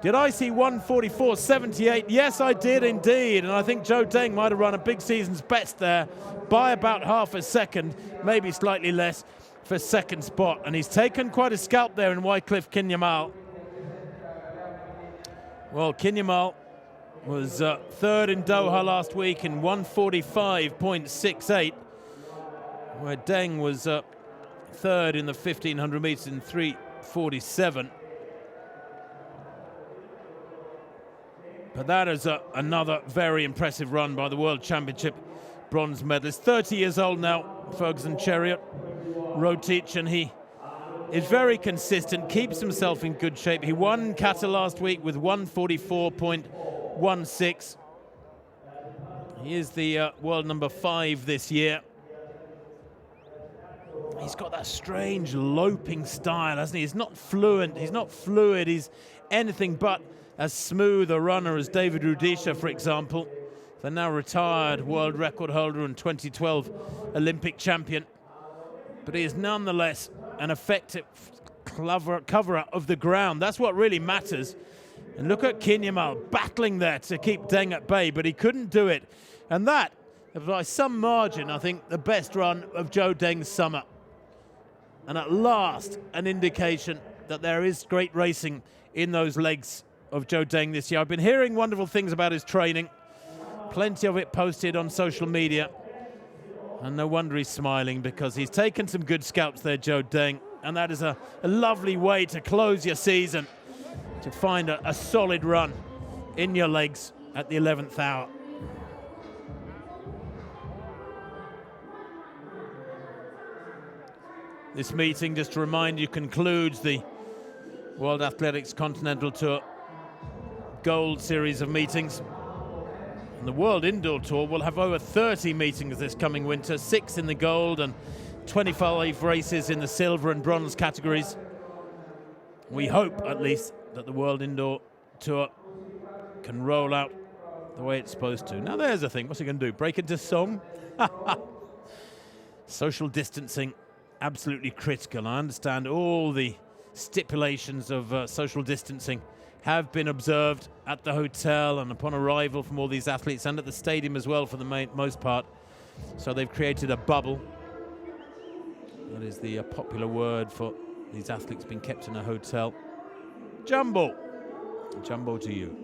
did I see 1:44.78? Yes, I did indeed. And I think Joe Deng might have run a big season's best there by about half a second, maybe slightly less, for second spot. And he's taken quite a scalp there in Wycliffe Kinyamal. Well, Kinyamal was third in Doha last week in 1:45.68, where Deng was third in the 1,500 meters in 3:47. But that is another very impressive run by the World Championship bronze medalist. 30 years old now, Ferguson Chariot, Rotich, and he is very consistent, keeps himself in good shape. He won Kata last week with 1:44.16. He is the world number 5 this year. He's got that strange loping style, hasn't he? He's not fluent, he's not fluid, he's anything but as smooth a runner as David Rudisha, for example, the now retired world record holder and 2012 Olympic champion. But he is nonetheless an effective coverer of the ground. That's what really matters. And look at Kinyamal battling there to keep Deng at bay, but he couldn't do it. And that, by some margin, I think the best run of Joe Deng's summer. And at last, an indication that there is great racing in those legs of Joe Deng this year. I've been hearing wonderful things about his training. Plenty of it posted on social media. And no wonder he's smiling, because he's taken some good scalps there, Joe Deng. And that is a lovely way to close your season, to find a solid run in your legs at the 11th hour. This meeting, just to remind you, concludes the World Athletics Continental Tour Gold series of meetings. And the World Indoor Tour will have over 30 meetings this coming winter, 6 in the gold and 25 races in the silver and bronze categories. We hope, at least, that the World Indoor Tour can roll out the way it's supposed to. Now there's the thing, what's he going to do? Break into song? Social distancing, absolutely critical. I understand all the stipulations of social distancing have been observed at the hotel and upon arrival from all these athletes, and at the stadium as well for the most part. So they've created a bubble. That is the popular word for these athletes being kept in a hotel. Jumbo. Jumbo to you.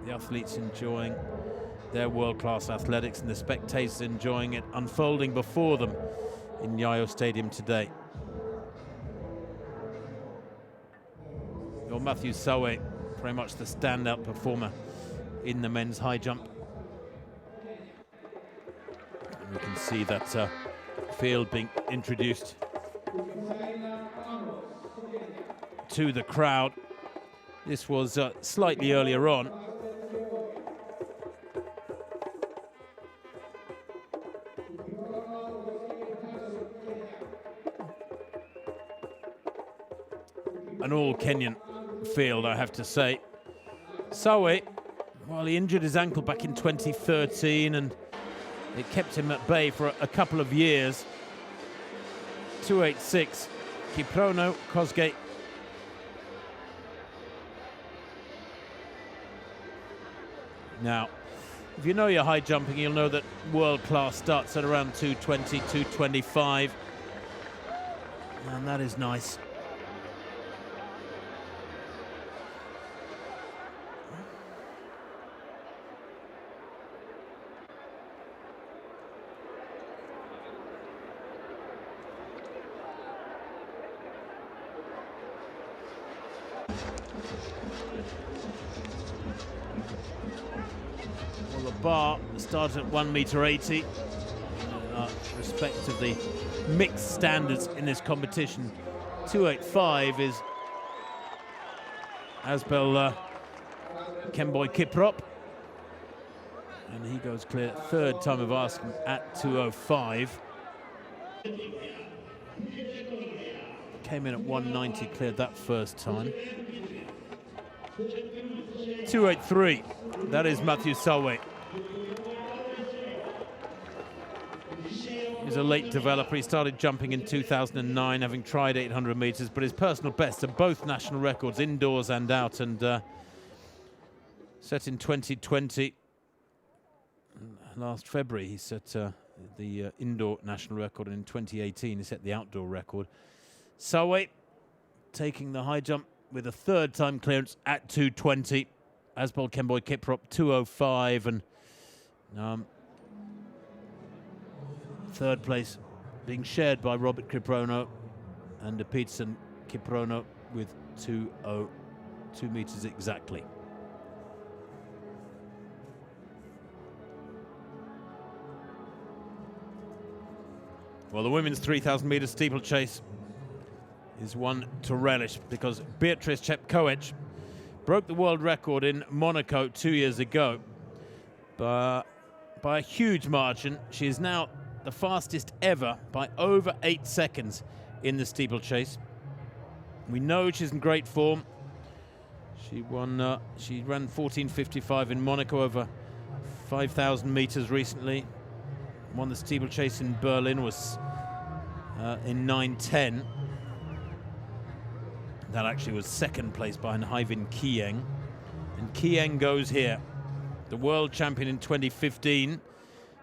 The athletes enjoying their world-class athletics, and the spectators enjoying it unfolding before them in Nyayo Stadium today. Your Matthew Sulway, very much the standout performer in the men's high jump. And we can see that field being introduced to the crowd. This was slightly earlier on. An all Kenyan field, I have to say. Sulway, well, he injured his ankle back in 2013 and it kept him at bay for a couple of years. 286, Kiprono, Kosgei. Now, if you know your high jumping, you'll know that world class starts at around 220, 225. And that is nice. Well, the bar starts at 1.80 m. Respect of the mixed standards in this competition. 285 is Asbel Kemboy Kiprop. And he goes clear, third time of asking at 205. Came in at 190, cleared that first time. 283, that is Matthew Sulway. He's a late developer. He started jumping in 2009, having tried 800 meters, but his personal bests are both national records, indoors and out, and set in 2020. Last February, he set the indoor national record, and in 2018, he set the outdoor record. Sulway taking the high jump with a third time clearance at 220. Asbel Kemboy Kiprop 205, and third place being shared by Robert Kiprono and Peterson Kiprono with 202 meters exactly. Well, the women's 3,000 meter steeplechase is one to relish because Beatrice Chepkoech broke the world record in Monaco 2 years ago by a huge margin. She is now the fastest ever by over 8 seconds in the steeplechase. We know she's in great form. She ran 14:55 in Monaco over 5,000 meters recently. Won the steeplechase in Berlin, was in 9:10. That actually was second place behind Hyvin Kieng. And Kieng goes here. The world champion in 2015.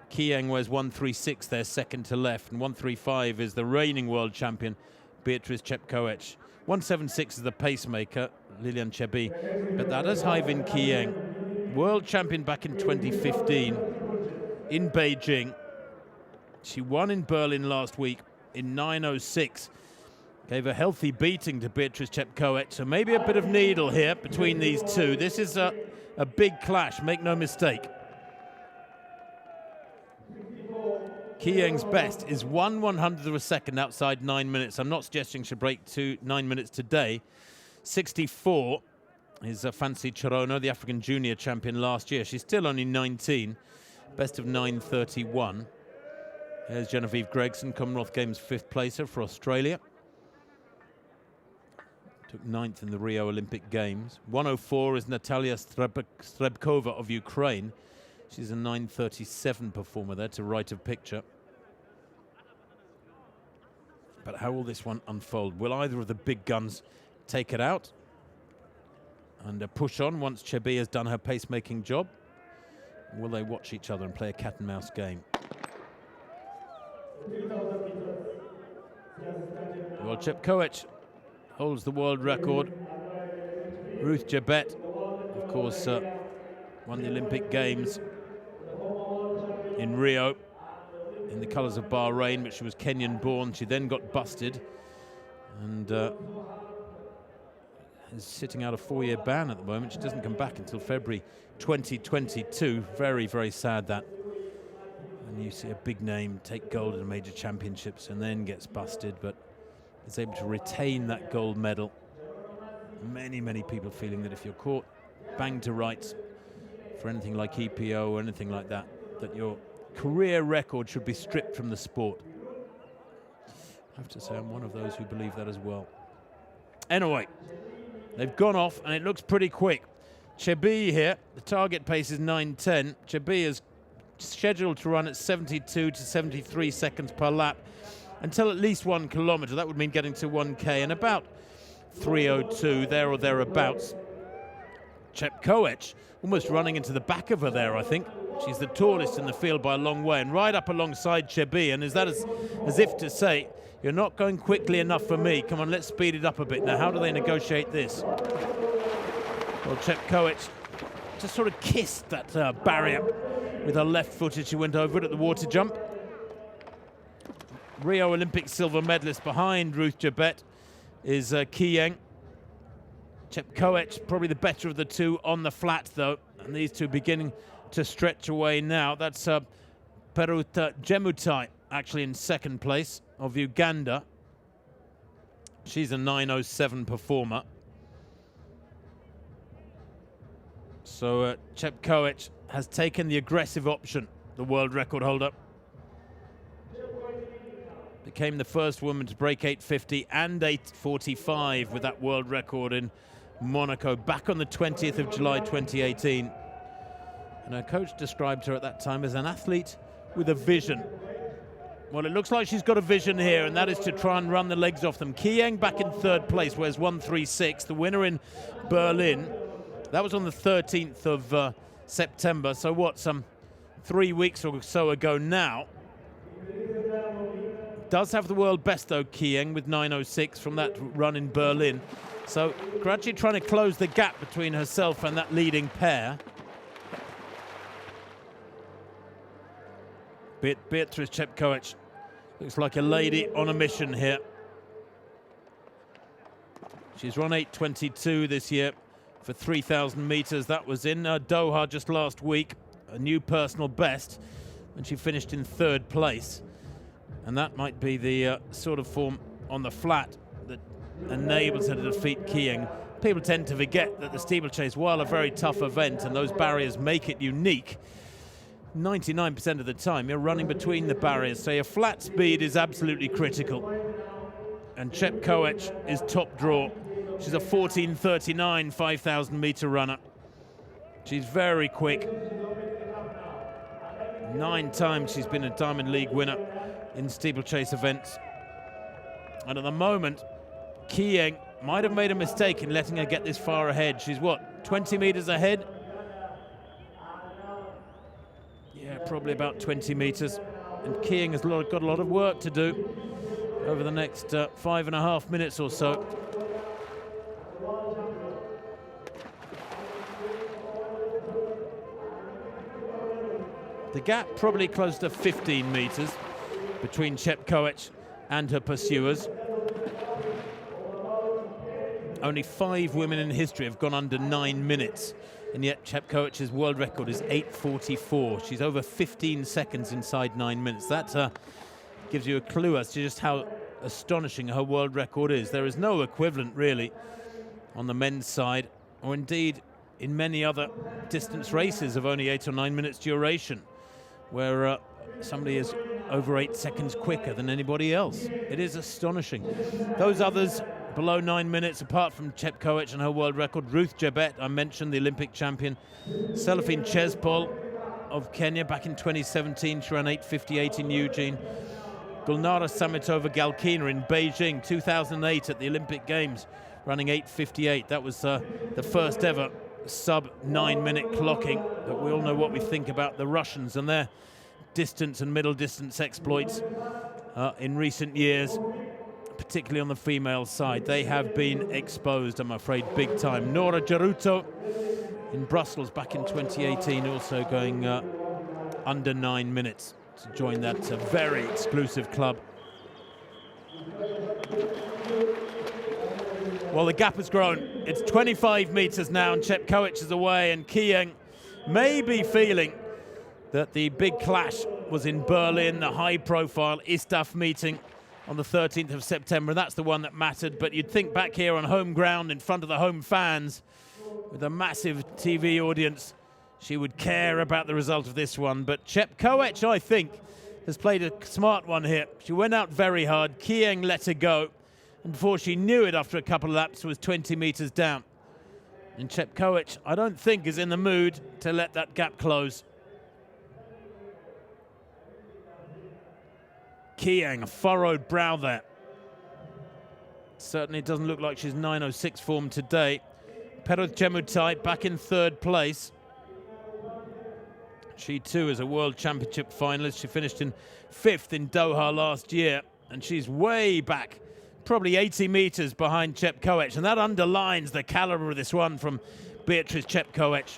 Kieng wears 136 there, second to left. And 135 is the reigning world champion, Beatrice Chepkoech. 176 is the pacemaker, Lilian Chebi. But that is Hyvin Kieng. World champion back in 2015 in Beijing. She won in Berlin last week in 9:06. Gave a healthy beating to Beatrice Chepkoech, so maybe a bit of needle here between these two. This is a big clash, make no mistake. Kieng's best is 1/100th of a second outside 9 minutes. I'm not suggesting she'll break 9 minutes today. 64 is Fancy Chirono, the African junior champion last year. She's still only 19, best of 9:31. There's Genevieve Gregson, Commonwealth Games 5th placer for Australia. Took 9th in the Rio Olympic Games. 104 is Natalia Strebkova of Ukraine. She's a 9:37 performer there to right of picture. But how will this one unfold? Will either of the big guns take it out and push on once Chebi has done her pacemaking job? Or will they watch each other and play a cat and mouse game? Well, Chepkoech holds the world record. Ruth Jebet, of course, won the Olympic Games in Rio in the colours of Bahrain, but she was Kenyan born. She then got busted and is sitting out a 4-year ban at the moment. She doesn't come back until February 2022. Very, very sad that. And you see a big name take gold in major championships and then gets busted, but is able to retain that gold medal Many people feeling that if you're caught bang to rights for anything like EPO or anything like that, that your career record should be stripped from the sport. I have to say I'm one of those who believe that as well. Anyway, they've gone off and it looks pretty quick. Kibby here, the target pace is 9:10. Kibby is scheduled to run at 72 to 73 seconds per lap until at least 1 kilometre. That would mean getting to 1K in about 3:02, there or thereabouts. Chepkoech almost running into the back of her there, I think. She's the tallest in the field by a long way, and right up alongside Kibby, and is that as if to say, you're not going quickly enough for me. Come on, let's speed it up a bit. Now, how do they negotiate this? Well, Chepkoech just sort of kissed that barrier with her left foot as she went over it at the water jump. Rio Olympic silver medalist behind Ruth Jabet is Keegan. Chepkoech probably the better of the two on the flat, though, and these two beginning to stretch away now. That's Peruta Jemutai actually in second place of Uganda. She's a 9:07 performer. So Chepkoech has taken the aggressive option, the world record holder. Became the first woman to break 8:50 and 8:45 with that world record in Monaco back on the 20th of July 2018. And her coach described her at that time as an athlete with a vision. Well, it looks like she's got a vision here, and that is to try and run the legs off them. Keegan back in third place, where's 1:36, the winner in Berlin. That was on the 13th of September, so what, some 3 weeks or so ago now. Does have the world best, though, Keegan, with 9:06 from that run in Berlin. So gradually trying to close the gap between herself and that leading pair. Beatrice Chepkoech looks like a lady on a mission here. She's run 8:22 this year for 3,000 meters. That was in Doha just last week, a new personal best, and she finished in third place. And that might be the sort of form on the flat that enables her to defeat Keegan. People tend to forget that the steeplechase, while a very tough event and those barriers make it unique, 99% of the time you're running between the barriers, so your flat speed is absolutely critical. And Chepkoech is top draw. She's a 14:39 5,000 meter runner. She's very quick. 9 times she's been a Diamond League winner in steeplechase events. And at the moment, Keegan might have made a mistake in letting her get this far ahead. She's what, 20 meters ahead? Yeah, probably about 20 meters. And Keegan has got a lot of work to do over the next 5.5 minutes or so. The gap probably close to 15 meters between Chepkoech and her pursuers. Only 5 women in history have gone under 9 minutes, and yet Chepkoech's world record is 8:44. She's over 15 seconds inside 9 minutes. That gives you a clue as to just how astonishing her world record is. There is no equivalent, really, on the men's side, or indeed in many other distance races of only 8 or 9 minutes duration, where somebody is over 8 seconds quicker than anybody else. It is astonishing. Those others below 9 minutes, apart from Chepkoech and her world record, Ruth Jabet, I mentioned, the Olympic champion, Seraphine Chespol of Kenya back in 2017, she ran 8:58 in Eugene. Gulnara Samitova Galkina in Beijing 2008 at the Olympic Games, running 8:58. That was the first ever sub 9 minute clocking. But we all know what we think about the Russians and their distance and middle distance exploits in recent years, particularly on the female side. They have been exposed, I'm afraid, big time. Nora Jaruto in Brussels back in 2018, also going under 9 minutes to join that very exclusive club. Well, the gap has grown. It's 25 meters now, and Chepkoech is away, and Keegan may be feeling that the big clash was in Berlin, the high-profile ISTAF meeting on the 13th of September. That's the one that mattered. But you'd think back here on home ground in front of the home fans with a massive TV audience, she would care about the result of this one. But Chepkoech, I think, has played a smart one here. She went out very hard. Keegan let her go. And before she knew it, after a couple of laps, was 20 metres down. And Chepkoech, I don't think, is in the mood to let that gap close. Keegan, a furrowed brow there. Certainly doesn't look like she's 9:06 form today. Perut Chemutai back in third place. She too is a World Championship finalist. She finished in 5th in Doha last year, and she's way back, probably 80 metres behind Chepkoech, and that underlines the calibre of this one from Beatrice Chepkoech.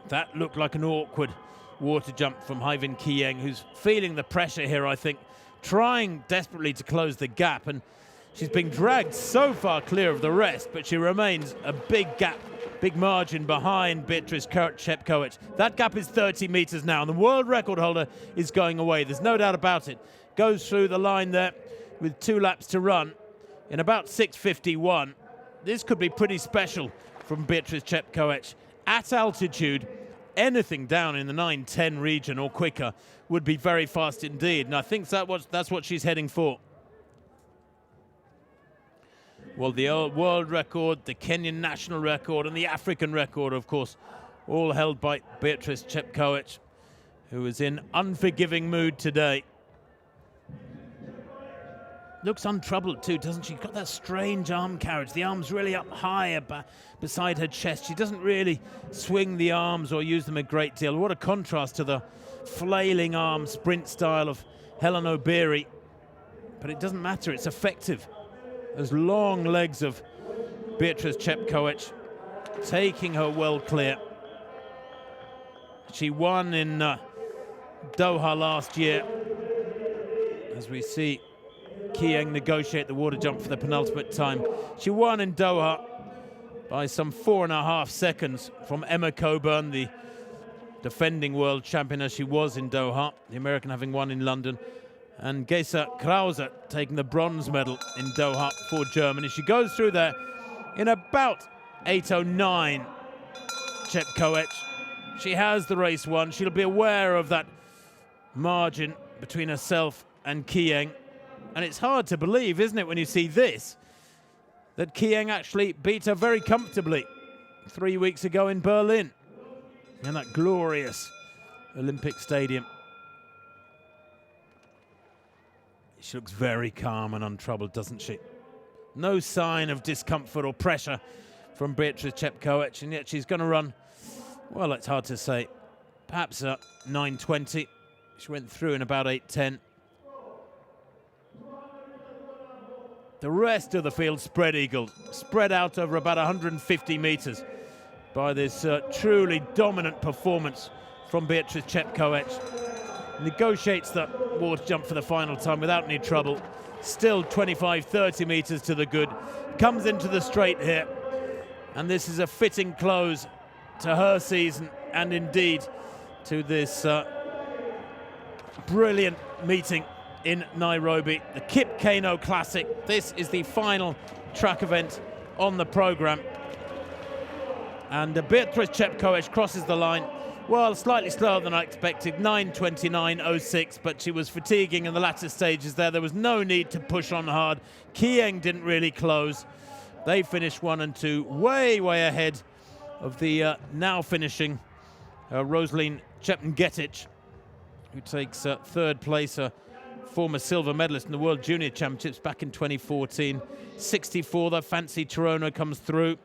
That looked like an awkward water jump from Hyvin Keegan, who's feeling the pressure here, I think, trying desperately to close the gap, and she's been dragged so far clear of the rest, but she remains a big gap, big margin behind Beatrice Chepkoech. That gap is 30 metres now, and the world record holder is going away. There's no doubt about it. Goes through the line there with 2 laps to run in about 6:51. This could be pretty special from Beatrice Chepkoech. At altitude, anything down in the 9:10 region or quicker would be very fast indeed, and I think that's what she's heading for. Well, the world record, the Kenyan national record, and the African record, of course, all held by Beatrice Chepkoech, who is in unforgiving mood today. Looks untroubled too, doesn't she? Got that strange arm carriage. The arm's really up high beside her chest. She doesn't really swing the arms or use them a great deal. What a contrast to the flailing arm sprint style of Helen Obiri. But it doesn't matter, it's effective. Those long legs of Beatrice Chepkoech taking her well clear. She won in Doha last year, as we see Keegan negotiate the water jump for the penultimate time. She won in Doha by some 4.5 seconds from Emma Coburn, the defending world champion as she was in Doha, the American having won in London, and Gesa Krause taking the bronze medal in Doha for Germany. She goes through there in about 8:09, Chepkoech. She has the race won. She'll be aware of that margin between herself and Keegan. And it's hard to believe, isn't it, when you see this, that Keegan actually beat her very comfortably 3 weeks ago in Berlin, in that glorious Olympic Stadium. She looks very calm and untroubled, doesn't she? No sign of discomfort or pressure from Beatrice Chepkoech, and yet she's going to run, well, it's hard to say, perhaps 9:20. She went through in about 8:10. The rest of the field spread eagle, spread out over about 150 metres by this truly dominant performance from Beatrice Chepkoech. Negotiates the water jump for the final time without any trouble. Still 25-30 metres to the good. Comes into the straight here. And this is a fitting close to her season and indeed to this brilliant meeting in Nairobi, the Kip Keino Classic. This is the final track event on the programme. And Beatrice Chepkoech crosses the line, well, slightly slower than I expected, 9:29.06, but she was fatiguing in the latter stages there. There was no need to push on hard. Keegan didn't really close. They finished 1 and 2, way ahead of the now finishing Rosaline Chepngetich, who takes third place, former silver medalist in the World Junior Championships back in 2014. 64, the fancy Toronto comes through.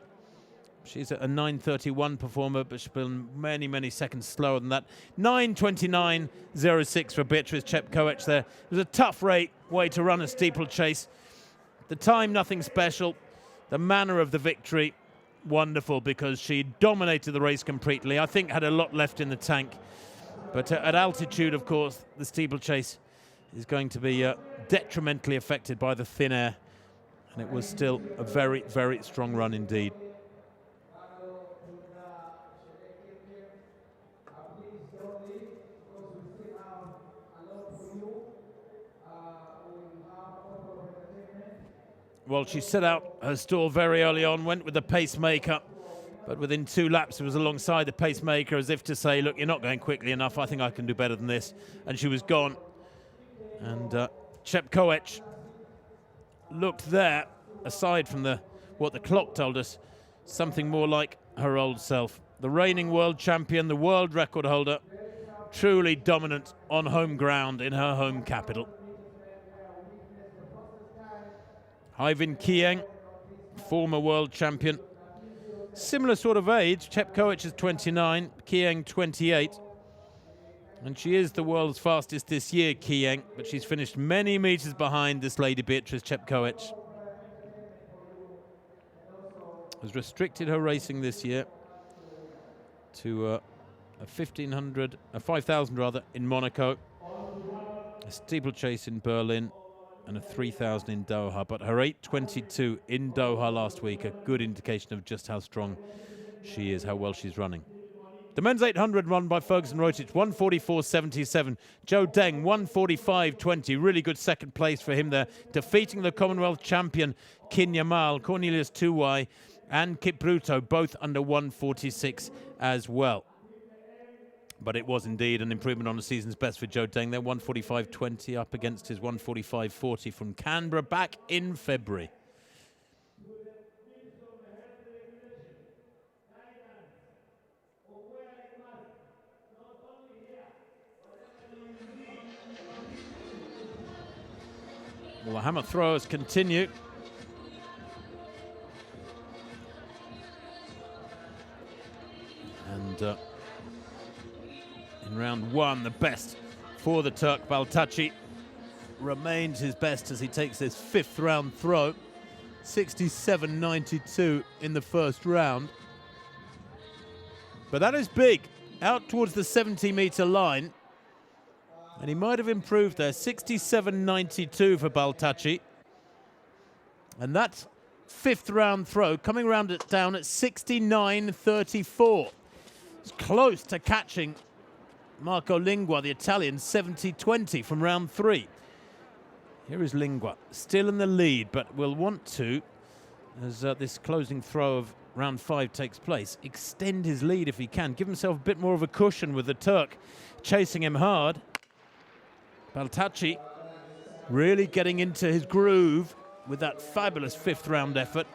She's a 9:31 performer, but she's been many seconds slower than that. 9:29.06 for Beatrice Chepkoech there. It was a tough way to run a steeplechase. The time, nothing special. The manner of the victory, wonderful, because she dominated the race completely. I think had a lot left in the tank. But at altitude, of course, the steeplechase is going to be detrimentally affected by the thin air. And it was still a very strong run indeed. Well, she set out her stall very early on, went with the Pacemaker, but within 2 laps it was alongside the Pacemaker as if to say, look, you're not going quickly enough, I think I can do better than this. And she was gone. And Chepkoech looked there, aside from what the clock told us, something more like her old self. The reigning world champion, the world record holder, truly dominant on home ground in her home capital. Ivan Kieng, former world champion. Similar sort of age. Chepkoech is 29, Kieng 28. And she is the world's fastest this year, Kieng, but she's finished many meters behind this lady Beatrice Chepkoech. Has restricted her racing this year to a 5,000 rather in Monaco, a steeplechase in Berlin, and a 3,000 in Doha. But her 8:22 in Doha last week, a good indication of just how strong she is, how well she's running. The men's 800 run by Ferguson Rotich, 1:44.77. Joe Deng, 1:45.20. Really good second place for him there, defeating the Commonwealth champion Kinyamal, Cornelius Tuwai, and Kip Bruto, both under 1:46 as well. But it was indeed an improvement on the season's best for Joe Deng. They're 1:45.20 up against his 1:45.40 from Canberra back in February. Well, the hammer throwers continue. And in round 1, the best for the Turk Baltachi remains his best as he takes this 5th round throw. 67.92 in the first round. But that is big, out towards the 70-meter line. And he might have improved there. 67.92 for Baltachi. And that 5th round throw coming round it down at 69.34. It's close to catching Marco Lingua, the Italian, 70.20 from round 3. Here is Lingua, still in the lead, but will want to, as this closing throw of round 5 takes place, extend his lead if he can, give himself a bit more of a cushion with the Turk chasing him hard. Baltachi really getting into his groove with that fabulous 5th round effort.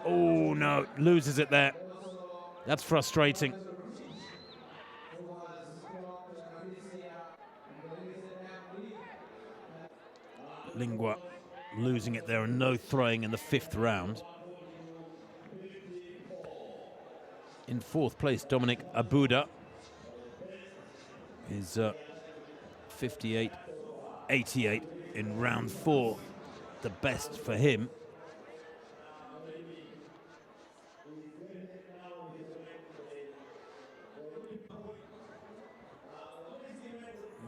Oh no, loses it there. That's frustrating. Lingua losing it there and no throwing in the 5th round. In 4th place, Dominic Abuda is 58.88 in round 4, the best for him.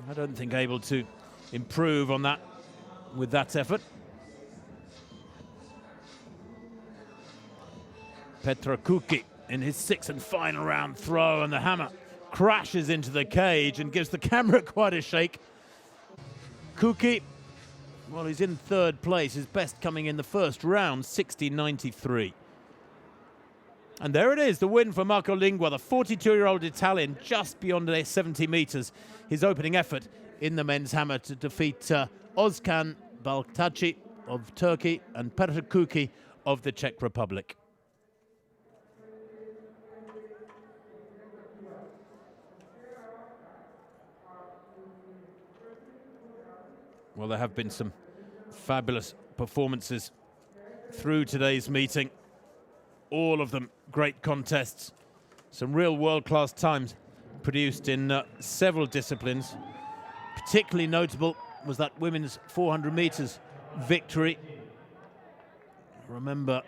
I don't think able to improve on that with that effort. Petra Kuki in his 6th and final round throw, and the hammer crashes into the cage and gives the camera quite a shake. Kuki, well, he's in 3rd place, his best coming in the first round, 60.93. And there it is, the win for Marco Lingua, the 42-year-old Italian, just beyond the 70 meters. His opening effort in the men's hammer to defeat Ozkan Baltachi of Turkey and Petra Kuki of the Czech Republic. Well, there have been some fabulous performances through today's meeting. All of them great contests. Some real world-class times produced in several disciplines. Particularly notable was that women's 400 meters victory. Remember,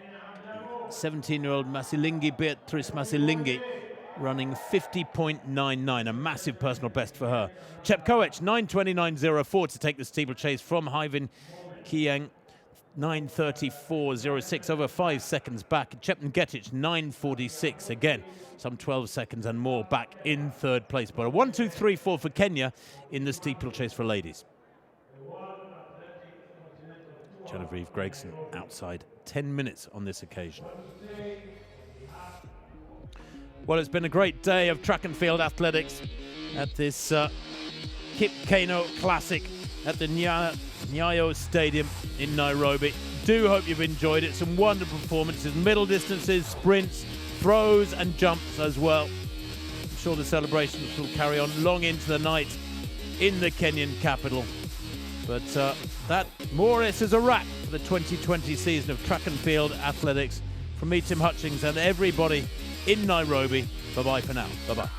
17-year-old Masilingi, Beatrice Masilingi, running 50.99, a massive personal best for her. Chepkoech, 9:29.04 to take the steeplechase from Ivan Kieng. 9:34.06, over 5 seconds back. Chepngetich, 9:46, again, some 12 seconds and more back in 3rd place. But a 1-2-3-4 for Kenya in the steeplechase for ladies. Genevieve Gregson outside 10 minutes on this occasion. Well, it's been a great day of track and field athletics at this Kip Keino Classic at the Nyayo Stadium in Nairobi. Do hope you've enjoyed it. Some wonderful performances, middle distances, sprints, throws and jumps as well. I'm sure the celebrations will carry on long into the night in the Kenyan capital. But that more or less is a wrap for the 2020 season of track and field athletics. From me, Tim Hutchings, and everybody in Nairobi, bye-bye for now. Bye-bye.